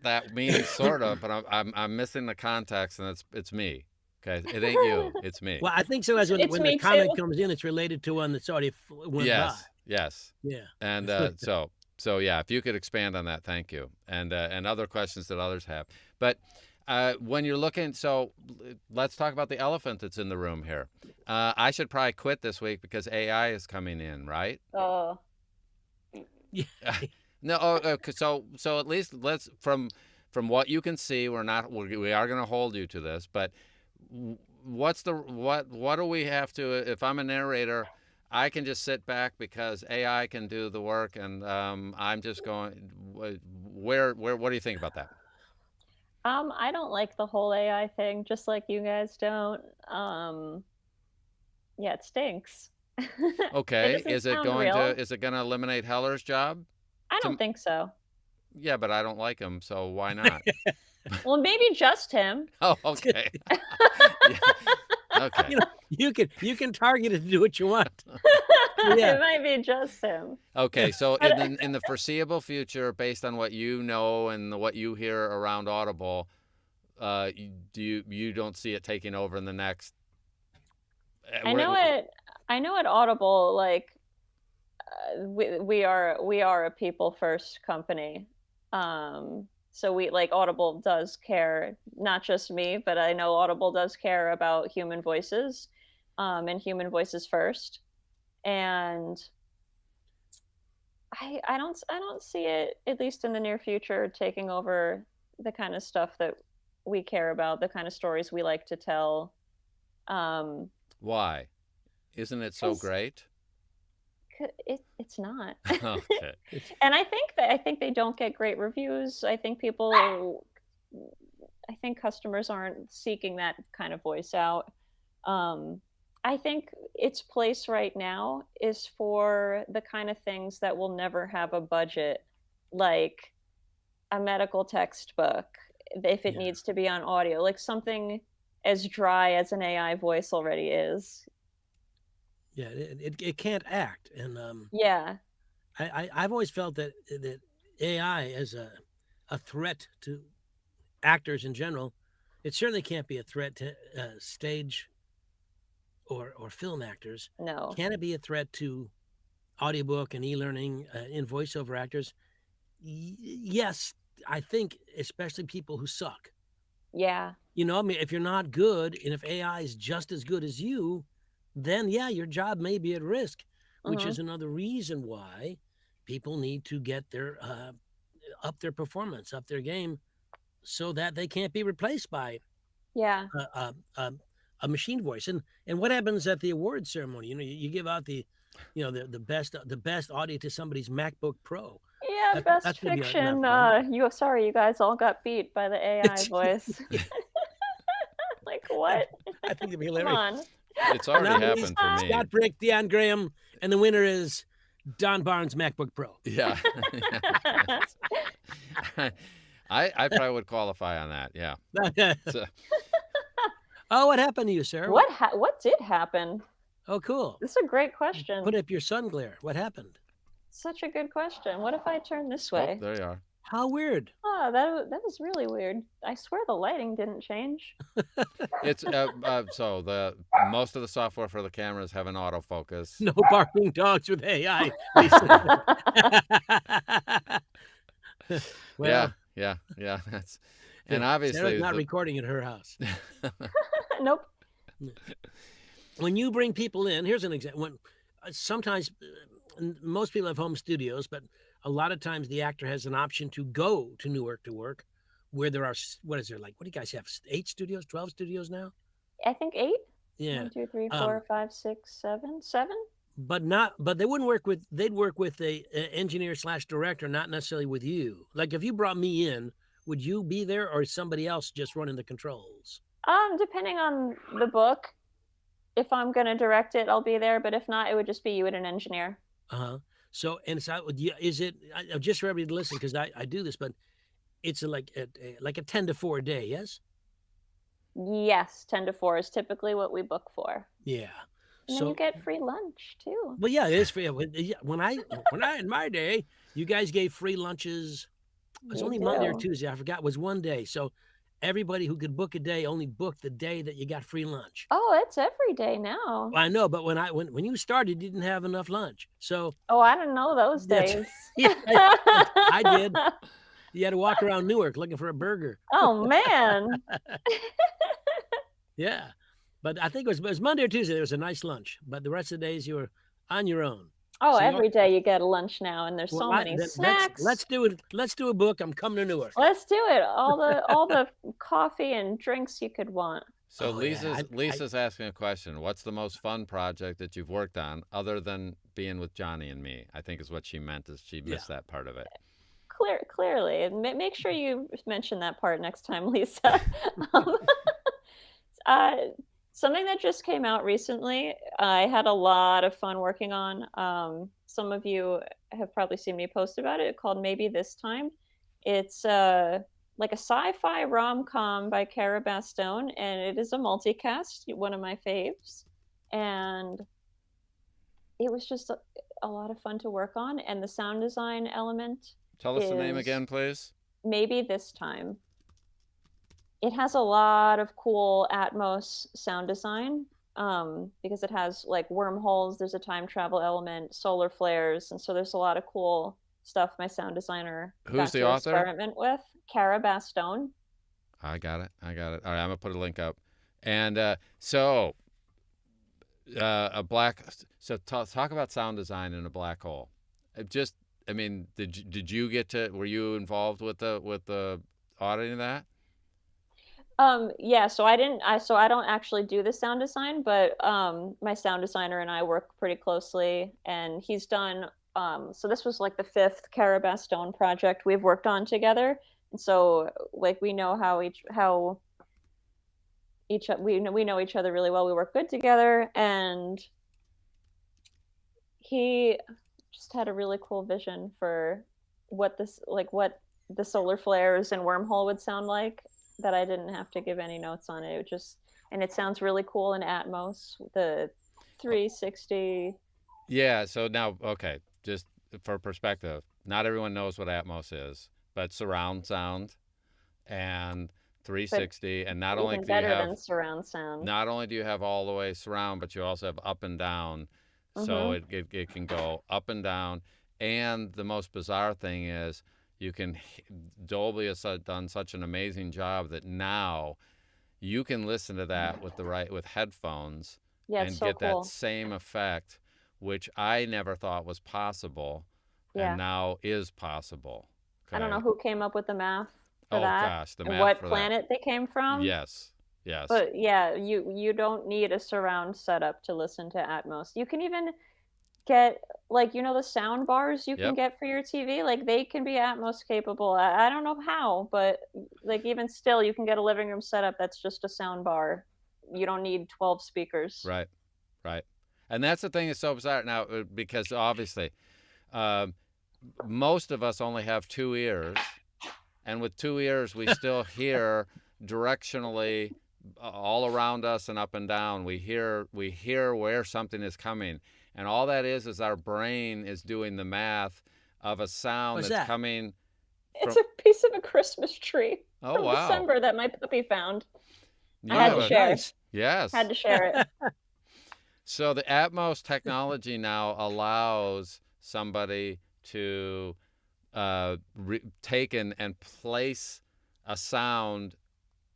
that means, sort of, but I'm missing the context, and it's me. Okay, it ain't you, it's me. Well, I think so. As when the comment comes in, it's related to one that's already went by. Yes. Yeah. And so yeah, if you could expand on that, thank you. And other questions that others have. But when you're looking, so let's talk about the elephant that's in the room here. I should probably quit this week because AI is coming in, right? Oh. Yeah. No. So at least let's from what you can see, we are going to hold you to this, but what do we have to? If I'm a narrator, I can just sit back because AI can do the work, and I'm just going. Where? What do you think about that? I don't like the whole AI thing, just like you guys don't. Yeah, it stinks. Okay, it is it going to eliminate Heller's job? I don't think so. Yeah, but I don't like him, so why not? Well, maybe just him. Oh, okay. Yeah. Okay. You know, you can target it to do what you want. Yeah. It might be just him. Okay, so in the foreseeable future, based on what you know and what you hear around Audible, you don't see it taking over in the next? I know at Audible, like we are a people first company. So we, like, Audible does care, not just me, but I know Audible does care about human voices, and human voices first. And I don't see it, at least in the near future, taking over the kind of stuff that we care about, the kind of stories we like to tell. Um, Why? Isn't it so 'Cause great? it's not. Okay. And I think they don't get great reviews. I think customers aren't seeking that kind of voice out. Um, I think its place right now is for the kind of things that will never have a budget, like a medical textbook, if it Yeah. needs to be on audio, like something as dry as an AI voice already is. Yeah, it can't act, and Yeah. I've always felt that AI as a threat to actors in general, it certainly can't be a threat to stage or film actors. No. Can it be a threat to audiobook and e-learning in voiceover actors? Yes, I think especially people who suck. Yeah. You know, I mean, if you're not good, and if AI is just as good as you, then yeah, your job may be at risk, which is another reason why people need to get their up their performance, up their game, so that they can't be replaced by Yeah. a machine voice. And what happens at the award ceremony? You know, you give out the, you know, the best audio to somebody's MacBook Pro. Yeah, best That's gonna be not fiction. fun. You guys all got beat by the AI voice. Like, what? I think it'd be Come hilarious. on. It's already Nominees, happened for me. Scott Brick, Deon Graham, and the winner is Don Baarns MacBook Pro. Yeah. I probably would qualify on that. Yeah. So, Oh, what happened to you, Sarah? What did happen? Oh, cool. This is a great question. Put up your sun glare. What happened? Such a good question. What if I turn this oh, way? there you are. How weird. Oh, that was really weird. I swear the lighting didn't change. It's so most of the software for the cameras have an autofocus. No barking dogs with AI. Lisa. Well, Yeah. That's yeah, and obviously Sarah's not recording at her house. Nope. When you bring people in, here's an example. When sometimes most people have home studios, but a lot of times the actor has an option to go to Newark to work, where there are, what is there, like, what do you guys have, 8 studios, 12 studios now? I think 8. Yeah. 1, 2, 3, 4, 5, 6, 7. 7? But they wouldn't work with, they'd work with a engineer / director, not necessarily with you. Like if you brought me in, would you be there, or is somebody else just running the controls? Depending on the book. If I'm gonna direct it, I'll be there, but if not, it would just be you and an engineer. So, and it's is it, just for everybody to listen, because I do this, but it's like a 10 to 4 day, yes? Yes, 10 to 4 is typically what we book for. Yeah. And then you get free lunch too. Well, yeah, it is free. When I in my day, you guys gave free lunches. It was only Monday or Tuesday. I forgot. It was one day. So everybody who could book a day only booked the day that you got free lunch. Oh, it's every day now. I know, but when you started, you didn't have enough lunch. So Oh, I didn't know those days. yeah, I did. You had to walk around Newark looking for a burger. Oh man. Yeah, but I think it was Monday or Tuesday. There was a nice lunch, but the rest of the days you were on your own. Oh, So every day you get a lunch now, and there's so many snacks. Let's do it. Let's do a book. I'm coming to Newark. Let's do it. All the coffee and drinks you could want. So Oh, yeah. Lisa's asking a question. What's the most fun project that you've worked on other than being with Johnny and me? I think is what she meant, is she missed that part of it. Clearly. Make sure you mention that part next time, Lisa. Something that just came out recently, I had a lot of fun working on. Some of you have probably seen me post about it, called Maybe This Time. It's like a sci-fi rom-com by Cara Bastone, and it is a multicast, one of my faves. And it was just a lot of fun to work on, and the sound design element. Tell us the name again, please. Maybe This Time. It has a lot of cool Atmos sound design. because it has like wormholes, there's a time travel element, solar flares, and so there's a lot of cool stuff my sound designer Who's got the to author? experiment with. Sara Bastone. I got it. All right, I'm gonna put a link up. And so a black. So talk about sound design in a black hole. I mean, did you get to? Were you involved with the auditing of that? Yeah, so I don't actually do the sound design, but my sound designer and I work pretty closely, and he's done so this was like the fifth Sara Bastone project we've worked on together. And so like we know we know each other really well. We work good together, and he just had a really cool vision for what the solar flares and wormhole would sound like, that I didn't have to give any notes on it. And it sounds really cool in Atmos, the 360. Yeah. So now, okay, just for perspective, not everyone knows what Atmos is, but surround sound and But 360, and not only even do you better have than surround sound. not only do you have all the way surround, but you also have up and down. So it can go up and down. And the most bizarre thing is Dolby has done such an amazing job that now you can listen to that with headphones Yeah, it's and so get that cool. same effect, which I never thought was possible, and Yeah. now is possible. I don't know Okay. who came up with the math for Oh that gosh, the and math what for that. planet they came from. Yes. Yes. But yeah, you don't need a surround setup to listen to Atmos. You can even get, like, you know, the sound bars you can Yep. get for your TV, like they can be Atmos capable. I don't know how, but like even still, you can get a living room setup that's just a sound bar. You don't need 12 speakers. Right. Right. And that's the thing that's so bizarre now, because obviously, um, most of us only have two ears, and with two ears, we still hear directionally all around us and up and down. We hear where something is coming, and all that is our brain is doing the math of a sound What's that's that? coming It's from. a piece of a Christmas tree Oh from wow! December that my puppy found. You I had have to a share. Nice. yes. Had to share it. So the Atmos technology now allows somebody to take and place a sound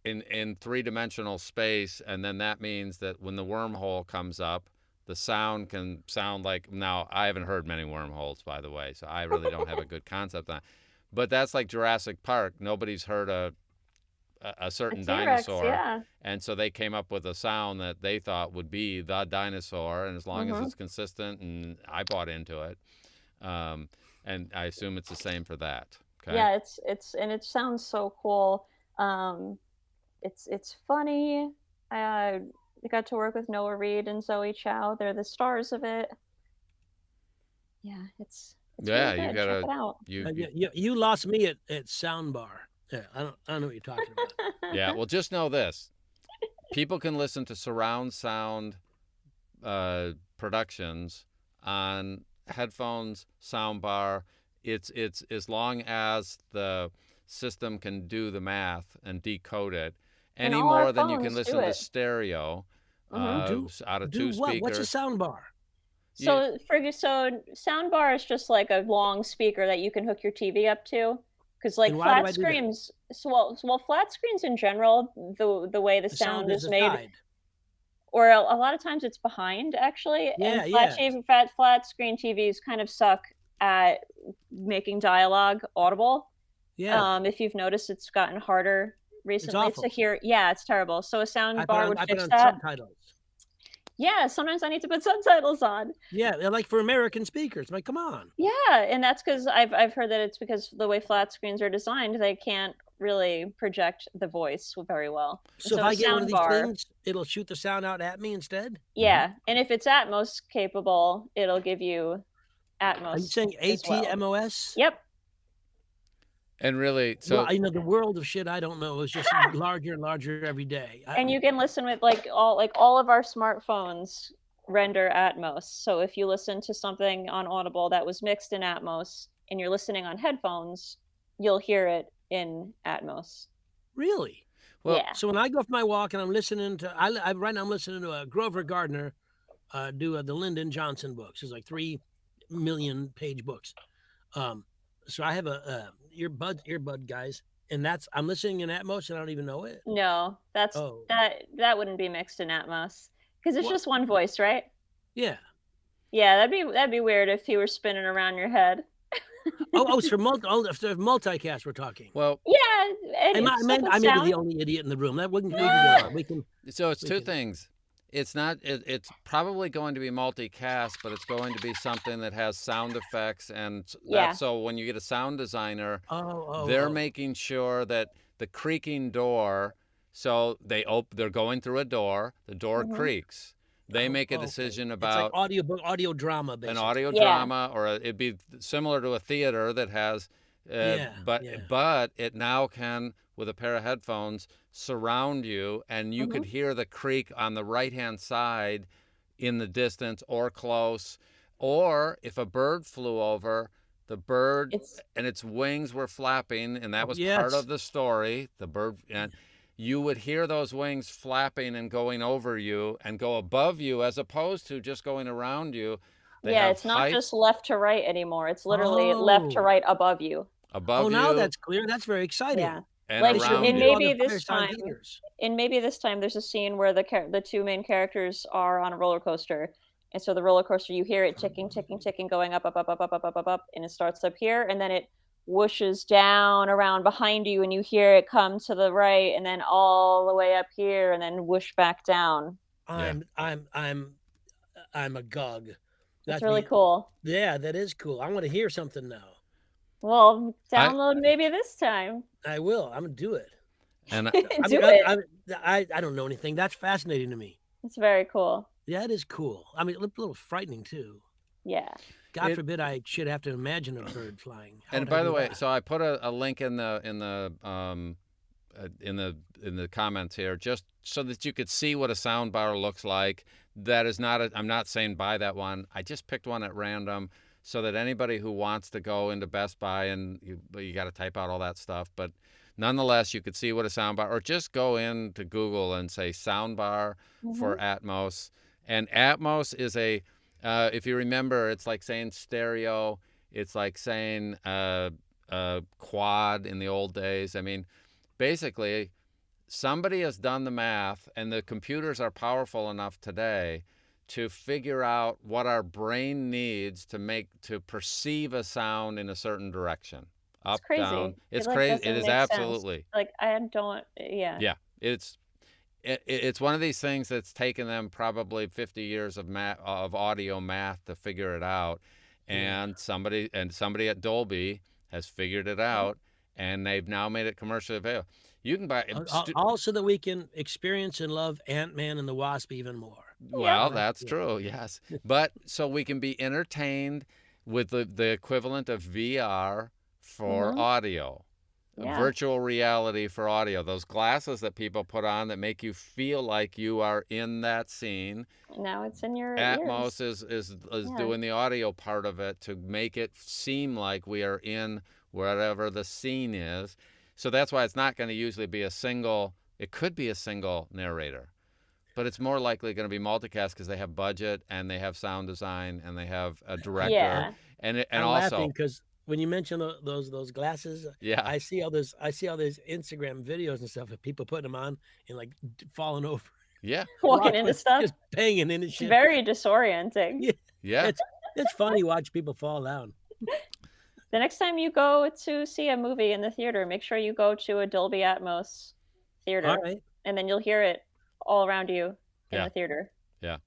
in three-dimensional space, and then that means that when the wormhole comes up, the sound can sound like. Now, I haven't heard many wormholes, by the way, so I really don't have a good concept on it. But that's like Jurassic Park. Nobody's heard a A certain T-Rex, dinosaur, yeah. and so they came up with a sound that they thought would be the dinosaur, and as long as it's consistent, and I bought into it, and I assume it's the same for that. Okay. Yeah, and it sounds so cool. Um, it's funny. I got to work with Noah Reed and Zoe Chow. They're the stars of it. Yeah, it's Yeah, really you good. Check gotta it out. You lost me at soundbar. Yeah, I don't know what you're talking about. yeah. Well, just know this: people can listen to surround sound productions on headphones, soundbar. It's as long as the system can do the math and decode it, And any all our more than you can phones do listen to it. stereo out of two What? What's a speakers. soundbar? So soundbar is just like a long speaker that you can hook your TV up to. Because like And why do flat I do that? screens, well, flat screens in general, the way the The sound sound is is made, aside. or a lot of times it's behind actually. Yeah, And yeah. flat screen TVs kind of suck at making dialogue audible. Yeah. If you've noticed, it's gotten harder It's recently to awful. hear. Yeah, it's terrible. So a sound bar would I put fix on that. subtitles. Yeah, sometimes I need to put subtitles on. Yeah, they're like for American speakers. I'm like, come on. Yeah, and that's because I've heard that it's because the way flat screens are designed, they can't really project the voice very well. And So if so a I get one of these soundbar, things, it'll shoot the sound out at me instead? yeah, and if it's Atmos capable, it'll give you Are you Atmos saying as well. ATMOS? Yep. And really, so Well, the world of shit I don't know is just larger and larger every day. And you can listen with all of our smartphones render Atmos. So if you listen to something on Audible that was mixed in Atmos and you're listening on headphones, you'll hear it in Atmos. Really? Well, Yeah. So when I go for my walk and I'm listening to, right now I'm listening to Grover Gardner do the Lyndon Johnson books. It's like 3 million page books. So I have a earbud guys, and I'm listening in Atmos and I don't even know it. No, Oh, that wouldn't be mixed in Atmos because it's what? just one voice, right? Yeah. Yeah, that'd be weird if he were spinning around your head. It's for multicast we're talking. well, Yeah, and I stuff with may be the sound. only idiot in the room. We can go No. on. We can. so it's We two can- things. It's not. It's probably going to be multicast, but it's going to be something that has sound effects, and Yeah. that's so when you get a sound designer, Oh. they're making sure that the creaking door. So they're going through a door. The door Mhm. creaks. They make a Okay. decision It's like about audio drama, an basically. audio Yeah. drama, or it'd be similar to a theater that has. But it now can, with a pair of headphones, surround you, and you could hear the creak on the right-hand side in the distance or close. Or if a bird flew over, the bird and its wings were flapping, and that was part of the story. The bird, and you would hear those wings flapping and going over you and go above you, as opposed to just going around you. Yeah, it's not just left to right anymore. It's literally left to right above you. Above you. Now that's clear. That's very exciting. Yeah. And like, around and you. maybe this time there's a scene where the two main characters are on a roller coaster. And so the roller coaster, you hear it ticking, ticking, ticking, going up, and it starts up here, and then it whooshes down around behind you, and you hear it come to the right, and then all the way up here, and then whoosh back down. I'm agog. That's really cool. Yeah, that is cool. I want to hear something now. Well, download maybe this time. I will. I'm gonna do it. And I don't know anything. That's fascinating to me. It's very cool. Yeah, it is cool. I mean, a little frightening too. Yeah. God forbid I should have to imagine a bird flying. And by the way, so I put a link in the comments here, just so that you could see what a sound bar looks like. That is not I'm not saying buy that one. I just picked one at random so that anybody who wants to go into Best Buy, and you got to type out all that stuff, but nonetheless, you could see what a sound bar, or just go into Google and say sound bar for Atmos. And Atmos is if you remember, it's like saying stereo. It's like saying quad in the old days. I mean, basically, somebody has done the math, and the computers are powerful enough today to figure out what our brain needs to perceive a sound in a certain direction. Up, it's crazy. Down. It's crazy. It is absolutely. Sense. Like I don't. Yeah. Yeah. It's one of these things that's taken them probably 50 years of audio math to figure it out, and somebody at Dolby has figured it out, and they've now made it commercially available. You can buy all so that we can experience and love Ant-Man and the Wasp even more. Well, that's true, yes. But so we can be entertained with the equivalent of VR for audio. Virtual reality for audio. Those glasses that people put on that make you feel like you are in that scene. Now it's in your Atmos ears. is doing the audio part of it to make it seem like we are in wherever the scene is. So that's why it's not going to usually be it could be a single narrator, but it's more likely going to be multicast because they have budget and they have sound design and they have a director. Yeah. And I'm also laughing because when you mention those glasses, I see all these Instagram videos and stuff of people putting them on and like falling over. Yeah. Walking into stuff. Just banging into shit. It's very disorienting. Yeah. It's funny to watch people fall down. The next time you go to see a movie in the theater, make sure you go to a Dolby Atmos theater. All right. And then you'll hear it all around you in the theater. Yeah.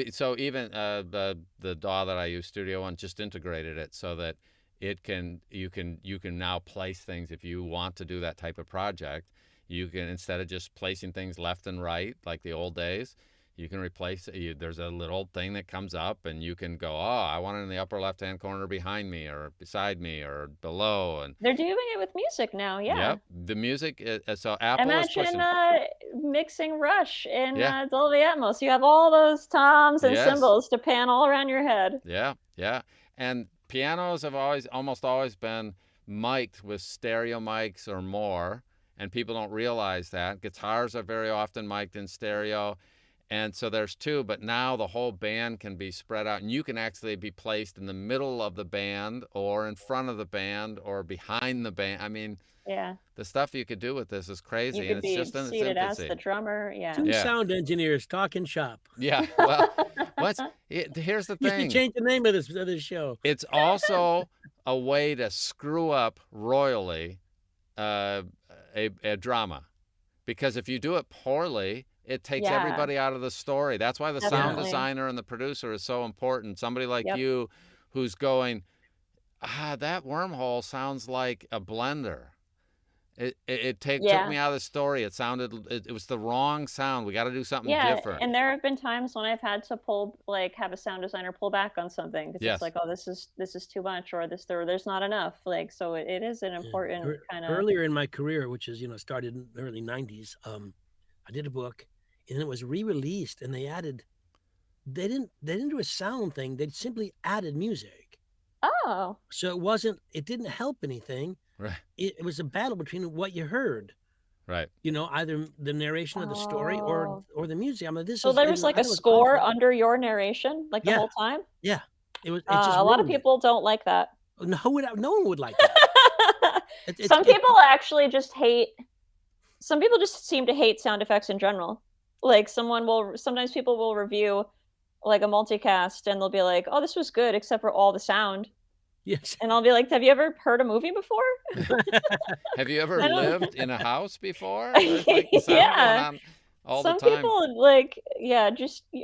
So even the DAW that I use, Studio One, just integrated it so that you can now place things. If you want to do that type of project, you can, instead of just placing things left and right like the old days, you can replace it. There's a little thing that comes up, and you can go, I want it in the upper left-hand corner behind me, or beside me, or below. And they're doing it with music now. Yeah. Yep. The music. So Apple is pushing. Mixing Rush in Dolby Atmos. You have all those toms and cymbals to pan all around your head. Yeah, yeah. And pianos have almost always been mic'd with stereo mics or more. and people don't realize that. Guitars are very often mic'd in stereo. And so there's two, but now the whole band can be spread out, and you can actually be placed in the middle of the band or in front of the band or behind the band. I mean, Yeah. the stuff you could do with this is crazy, You and could it's be just in its seated as infancy. the drummer. Yeah. Two Yeah. sound engineers talking shop. Yeah, well, here's the You should thing. change the name of this show. It's also a way to screw up royally a drama, because if you do it poorly, it takes Yeah. everybody out of the story. That's why the sound Definitely. designer and the producer is so important. Somebody like Yep. you who's going, that wormhole sounds like a blender. It took Yeah. me out of the story. It sounded, it was the wrong sound. We got to do something Yeah, different. and there have been times when I've had to have a sound designer pull back on something because Yes. it's like, oh, this is too much, or there's not enough. Like, so it is an important kind of. Earlier in my career, which is started in the early '90s, I did a book, and it was re-released, and they didn't do a sound thing. They simply added music. Oh. So it didn't help anything. Right. It was a battle between what you heard. Right. Either the narration of the story or the music. I mean, So there was like a score under your narration, like the whole time. Yeah, it was. A lot of people don't like that. No one would like that. Some people actually just hate. Some people just seem to hate sound effects in general. Like sometimes people will review like a multicast and they'll be like, "Oh, this was good except for all the sound." Yes. And I'll be like, "Have you ever heard a movie before? Have you ever lived in a house before? Yeah. All Some the time. people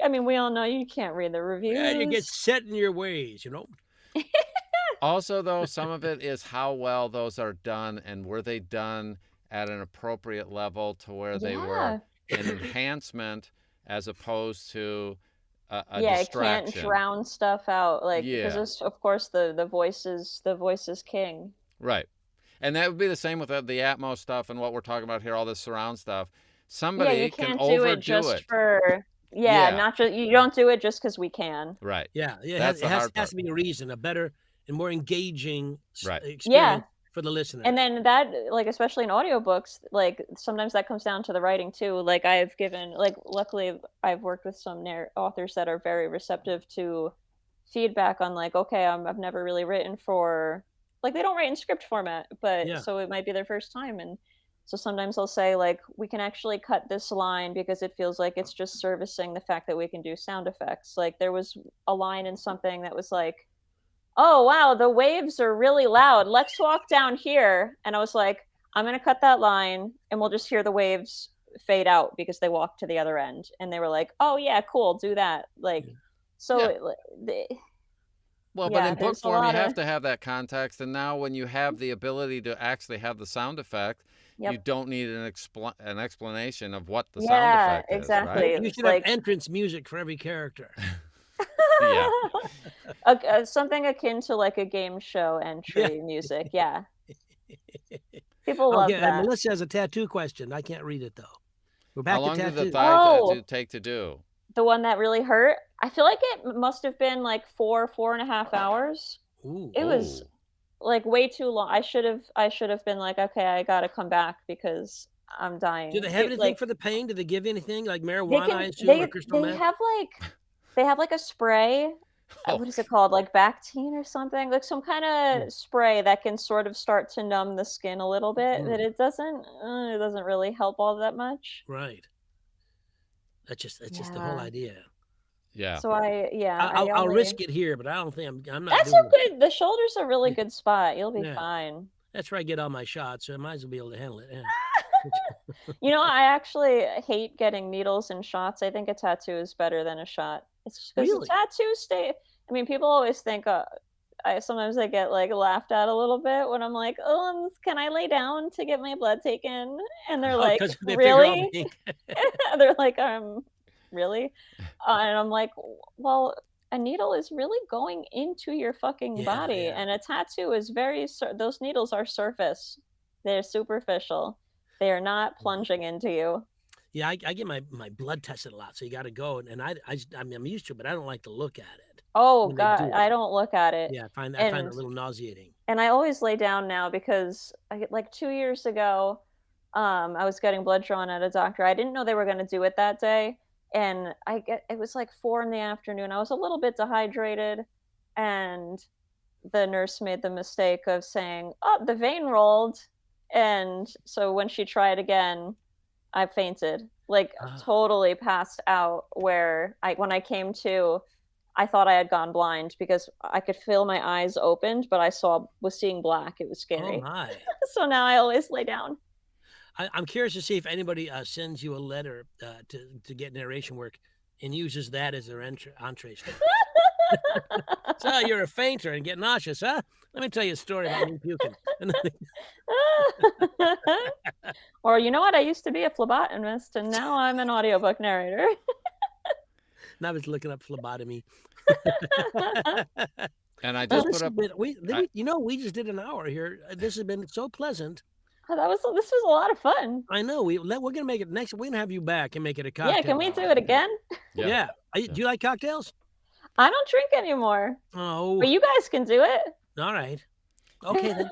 I mean, we all know you can't read the reviews. Yeah, you get set in your ways, Also, though, some of it is how well those are done, and were they done at an appropriate level to where they were an enhancement as opposed to a distraction. It can't drown stuff out, because of course the voice is king. Right, and that would be the same with the Atmos stuff and what we're talking about here, all this surround stuff. Somebody can overdo it. Not just you don't do it just because we can. Right. Yeah, That's it has to be a reason, a better and more engaging experience for the listener. And then that, especially in audiobooks, sometimes that comes down to the writing too. Luckily I've worked with some authors that are very receptive to feedback on okay, I've never really written for, they don't write in script format, but so it might be their first time. And so sometimes they'll say we can actually cut this line because it feels like it's just servicing the fact that we can do sound effects. There was a line in something that was like, "Oh, wow, the waves are really loud. Let's walk down here." And I was like, I'm going to cut that line and we'll just hear the waves fade out because they walked to the other end. And they were like, "Oh, yeah, cool, do that." But in book form, you have to have that context. And now when you have the ability to actually have the sound effect, you don't need an explanation of what the sound effect is. Exactly. Right? You should have entrance music for every character. Something akin to a game show entry music. Yeah. People love that. Melissa has a tattoo question. I can't read it though. We're back How long to did the tattoos. thigh take to do? The one that really hurt? I feel like it must have been 4.5 hours. Ooh. It was way too long. I should have been okay, I gotta come back because I'm dying. Do they have anything for the pain? Do they give you anything like marijuana, I assume, or crystal meth? They have a spray. What is it called? Bactine or something? Some kind of spray that can sort of start to numb the skin a little bit. That it doesn't really help all that much. Right. That's just the whole idea. Yeah. So I'll risk it here, but I don't think I'm not. That's doing good. The shoulder's a really good spot. You'll be fine. That's where I get all my shots, so I might as well be able to handle it. Yeah. I actually hate getting needles and shots. I think a tattoo is better than a shot. It's just because the tattoo I mean, people always think sometimes I get laughed at a little bit when I'm like, "Oh, can I lay down to get my blood taken?" And they're like, "Really?" They're like, "Really?" And I'm like, "Well, a needle is really going into your fucking body, and a tattoo is those needles are surface. They're superficial. They are not plunging into you." Yeah, I get my blood tested a lot, so you got to go, and I'm used to it, but I don't like to look at it. Oh God, I don't look at it. Yeah, I find it a little nauseating. And I always lay down now because 2 years ago, I was getting blood drawn at a doctor. I didn't know they were going to do it that day, and it was like 4 in the afternoon. I was a little bit dehydrated, and the nurse made the mistake of saying, "Oh, the vein rolled," and so when she tried again, I fainted, like Ah, totally passed out. Where when I came to, I thought I had gone blind because I could feel my eyes opened, but was seeing black. It was oh scary. my. So now I always lay down. I'm curious to see if anybody sends you a letter to get narration work and uses that as their entree step. So you're a fainter and get nauseous, huh? Let me tell you a story about me puking. Or you know what? I used to be a phlebotomist, and now I'm an audiobook narrator. And I was looking up phlebotomy. And I Well, just this put has up. been, we just did an hour here. This has been so pleasant. This was a lot of fun. I know. We're gonna make it next. We're gonna have you back and make it a cocktail. Yeah, can we do it again? Yeah. Do you like cocktails? I don't drink anymore, Oh, but you guys can do it. all right. Okay then.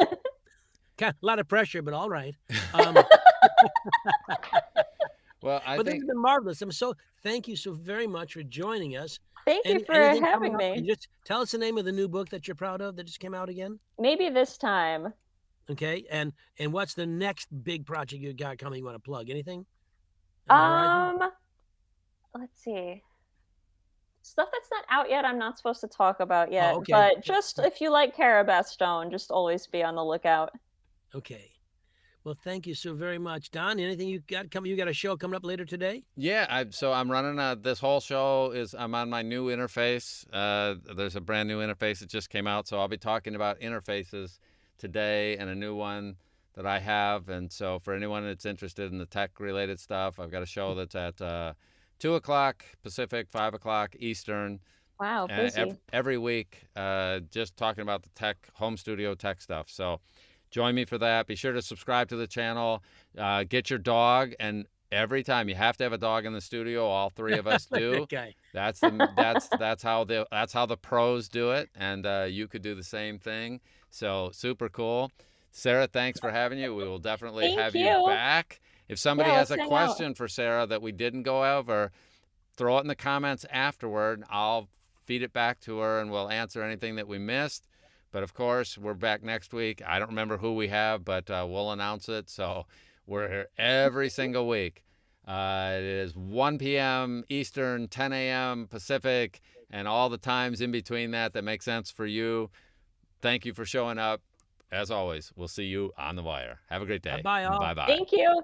A lot of pressure, but all right. Well, I But this think has been marvelous. Thank you so very much for joining us. Thank you for Anything having coming up? me. And just tell us the name of the new book that you're proud of that just came out again. Maybe this time. Okay, and what's the next big project you got coming? You want to plug anything? On the horizon? Let's see. Stuff that's not out yet, I'm not supposed to talk about yet. okay. But just if you like Carabas Stone, just always be on the lookout. Okay. Well, thank you so very much, Don. Anything you got coming? You got a show coming up later today? Yeah, so I'm running this whole show I'm on my new interface. There's a brand new interface that just came out, so I'll be talking about interfaces today and a new one that I have. And so for anyone that's interested in the tech related stuff, I've got a show that's at 2 o'clock Pacific, 5 o'clock Eastern. Wow, busy. Every week, just talking about the tech, home studio tech stuff. So join me for that. Be sure to subscribe to the channel. Get your dog, and every time you have to have a dog in the studio. All three of us do. Okay. That's how the pros do it, and you could do the same thing. So super cool. Sara, thanks for having you. We will definitely have you back. If somebody has a question for Sara that we didn't go over, throw it in the comments afterward. I'll feed it back to her, and we'll answer anything that we missed. But of course, we're back next week. I don't remember who we have, but we'll announce it. So we're here every single week. It is 1 p.m. Eastern, 10 a.m. Pacific, and all the times in between that make sense for you. Thank you for showing up. As always, we'll see you on the wire. Have a great day. Bye-bye all. Bye-bye. Thank you.